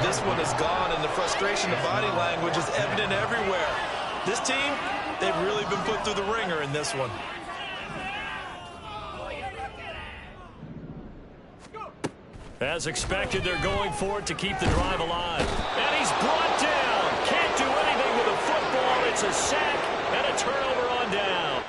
This one is gone, and the frustration of body language is evident everywhere. This team, they've really been put through the ringer in this one. As expected, they're going for it to keep the drive alive. And he's brought down. Can't do anything with a football. It's a sack and a turnover on down.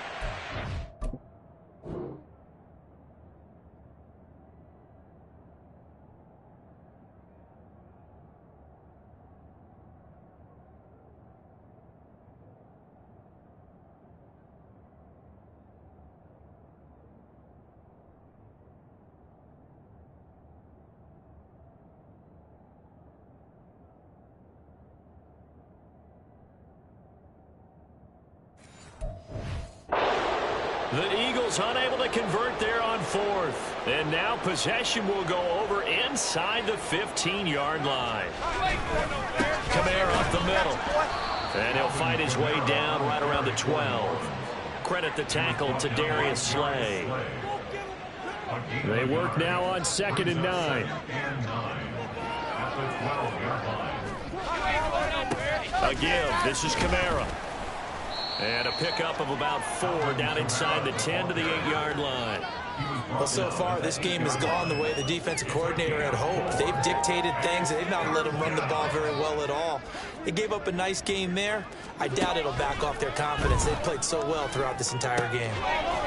The Eagles unable to convert there on fourth. And now possession will go over inside the 15-yard line. Kamara up the middle. And he'll fight his way down right around the 12. Credit the tackle to Darius Slay. They work now on 2nd and 9. A give. This is Kamara. And a pickup of about 4 down inside the 10 to the 8-yard line. Well, so far, this game has gone the way the defensive coordinator had hoped. They've dictated things. They've not let them run the ball very well at all. They gave up a nice game there. I doubt it'll back off their confidence. They've played so well throughout this entire game.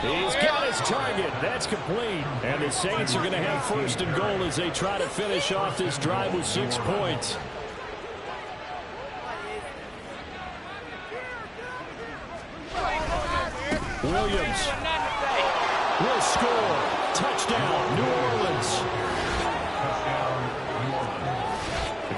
He's got his target. That's complete. And the Saints are going to have 1st and goal as they try to finish off this drive with 6 points. Williams will score. Touchdown, New Orleans.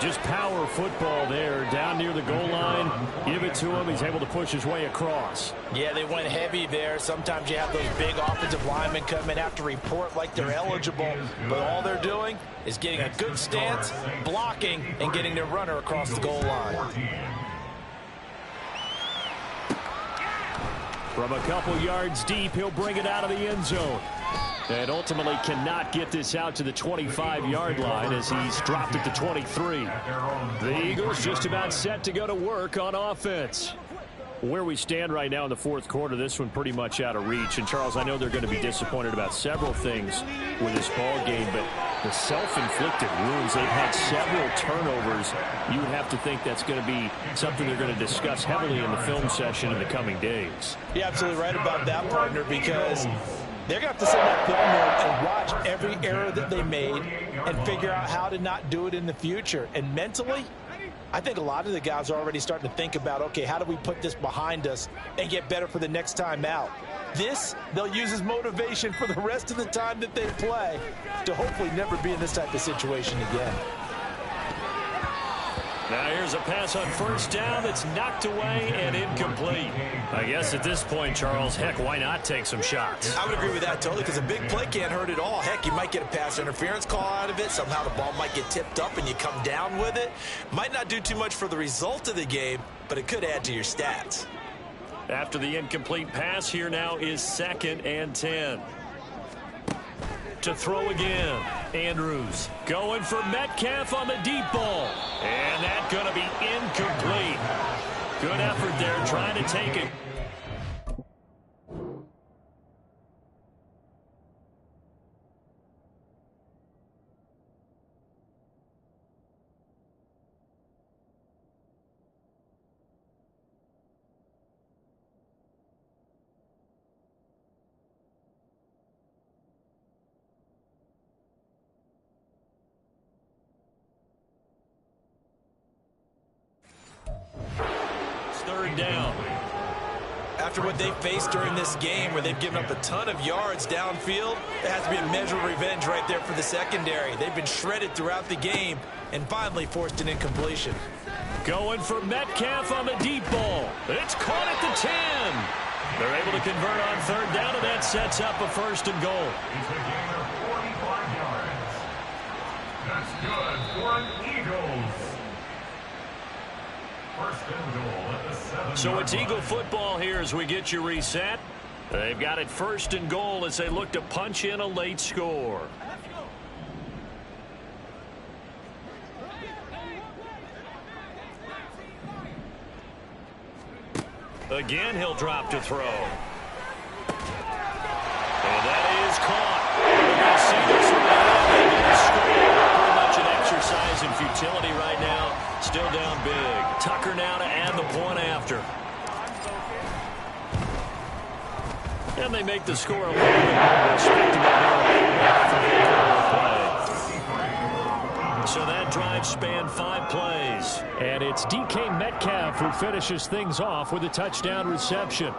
Just power football there, down near the goal line. Give it to him. He's able to push his way across. Yeah, they went heavy there. Sometimes you have those big offensive linemen come in after report like they're eligible, but all they're doing is getting a good stance, blocking, and getting their runner across the goal line. From a couple yards deep, he'll bring it out of the end zone. And ultimately cannot get this out to the 25-yard line as he's dropped at the 23. The Eagles just about set to go to work on offense. Where we stand right now in the 4th quarter, this one pretty much out of reach. And, Charles, I know they're going to be disappointed about several things with this ball game, but the self-inflicted wounds, they've had several turnovers. You would have to think that's going to be something they're going to discuss heavily in the film session in the coming days. You're absolutely right about that, partner, because they're going to have to sit in that film room and watch every error that they made and figure out how to not do it in the future. And mentally, I think a lot of the guys are already starting to think about, okay, how do we put this behind us and get better for the next time out? This, they'll use as motivation for the rest of the time that they play to hopefully never be in this type of situation again. Now here's a pass on 1st down that's knocked away and incomplete. I guess at this point, Charles, heck, why not take some shots? I would agree with that totally, because a big play can't hurt at all. Heck, you might get a pass interference call out of it. Somehow the ball might get tipped up and you come down with it. Might not do too much for the result of the game, but it could add to your stats. After the incomplete pass, here now is 2nd and 10. To throw again. Andrews going for Metcalf on the deep ball. And that's going to be incomplete. Good effort there trying to take it. Down. After what they faced during this game where they've given up a ton of yards downfield, there has to be a measure of revenge right there for the secondary. They've been shredded throughout the game and finally forced an incompletion. Going for Metcalf on the deep ball. It's caught at the 10. They're able to convert on 3rd down, and that sets up a 1st and goal. It's a gain of 45 yards. That's good for an Eagles. 1st and goal at the 7. So it's Eagle football here as we get you reset. They've got it 1st and goal as they look to punch in a late score. Again, he'll drop to throw. And that is caught. We're going to see this one out. They get a score. Pretty much an exercise in futility right now. Still down big. Tucker now to add the point after. And they make the score a little bit more respectable here. So that drive spanned 5 plays. And it's DK Metcalf who finishes things off with a touchdown reception.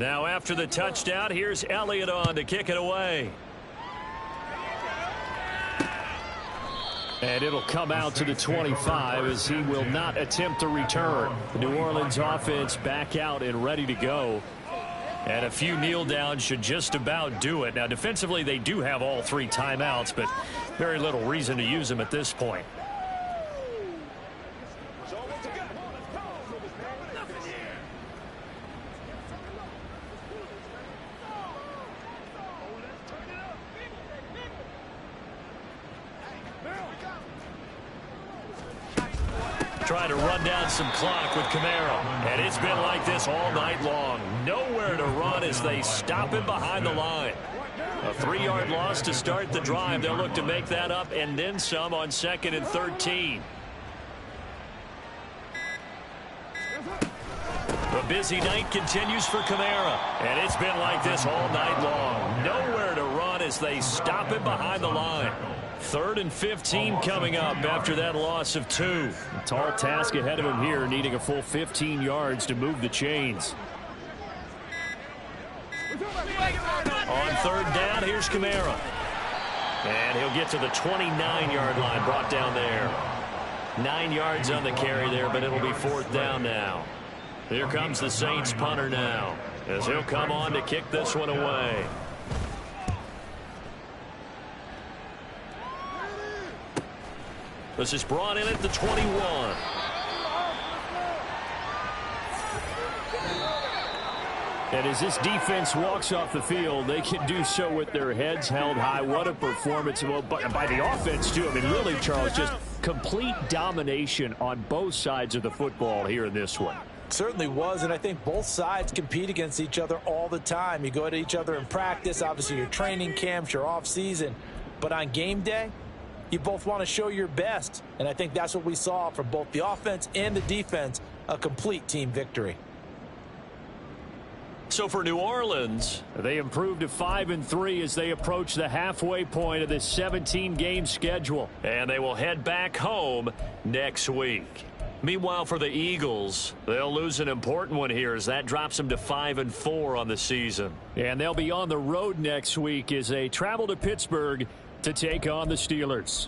Now after the touchdown, here's Elliott on to kick it away. And it'll come out to the 25 as he will not attempt to return. The New Orleans offense back out and ready to go. And a few kneel downs should just about do it. Now defensively they do have all 3 timeouts, but very little reason to use them at this point. Trying to run down some clock with Kamara. And it's been like this all night long. Nowhere to run as they stop him behind the line. A 3-yard loss to start the drive. They'll look to make that up and then some on 2nd and 13. The busy night continues for Kamara. And it's been like this all night long. Nowhere to run as they stop him behind the line. 3rd and 15 coming up after that loss of 2. A tall task ahead of him here, needing a full 15 yards to move the chains. On 3rd down, here's Kamara. And he'll get to the 29-yard line, brought down there. 9 yards on the carry there, but it'll be 4th down now. Here comes the Saints punter now, as he'll come on to kick this one away. This is brought in at the 21. And as this defense walks off the field, they can do so with their heads held high. What a performance. Well, by the offense, too. I mean, really, Charles, just complete domination on both sides of the football here in this one. Certainly was, and I think both sides compete against each other all the time. You go at each other in practice, obviously your training camps, your off-season. But on game day, you both want to show your best, and I think that's what we saw from both the offense and the defense, a complete team victory. So for New Orleans, they improved to 5-3 as they approach the halfway point of this 17-game schedule. And they will head back home next week. Meanwhile, for the Eagles, they'll lose an important one here as that drops them to 5-4 on the season. And they'll be on the road next week as they travel to Pittsburgh to take on the Steelers.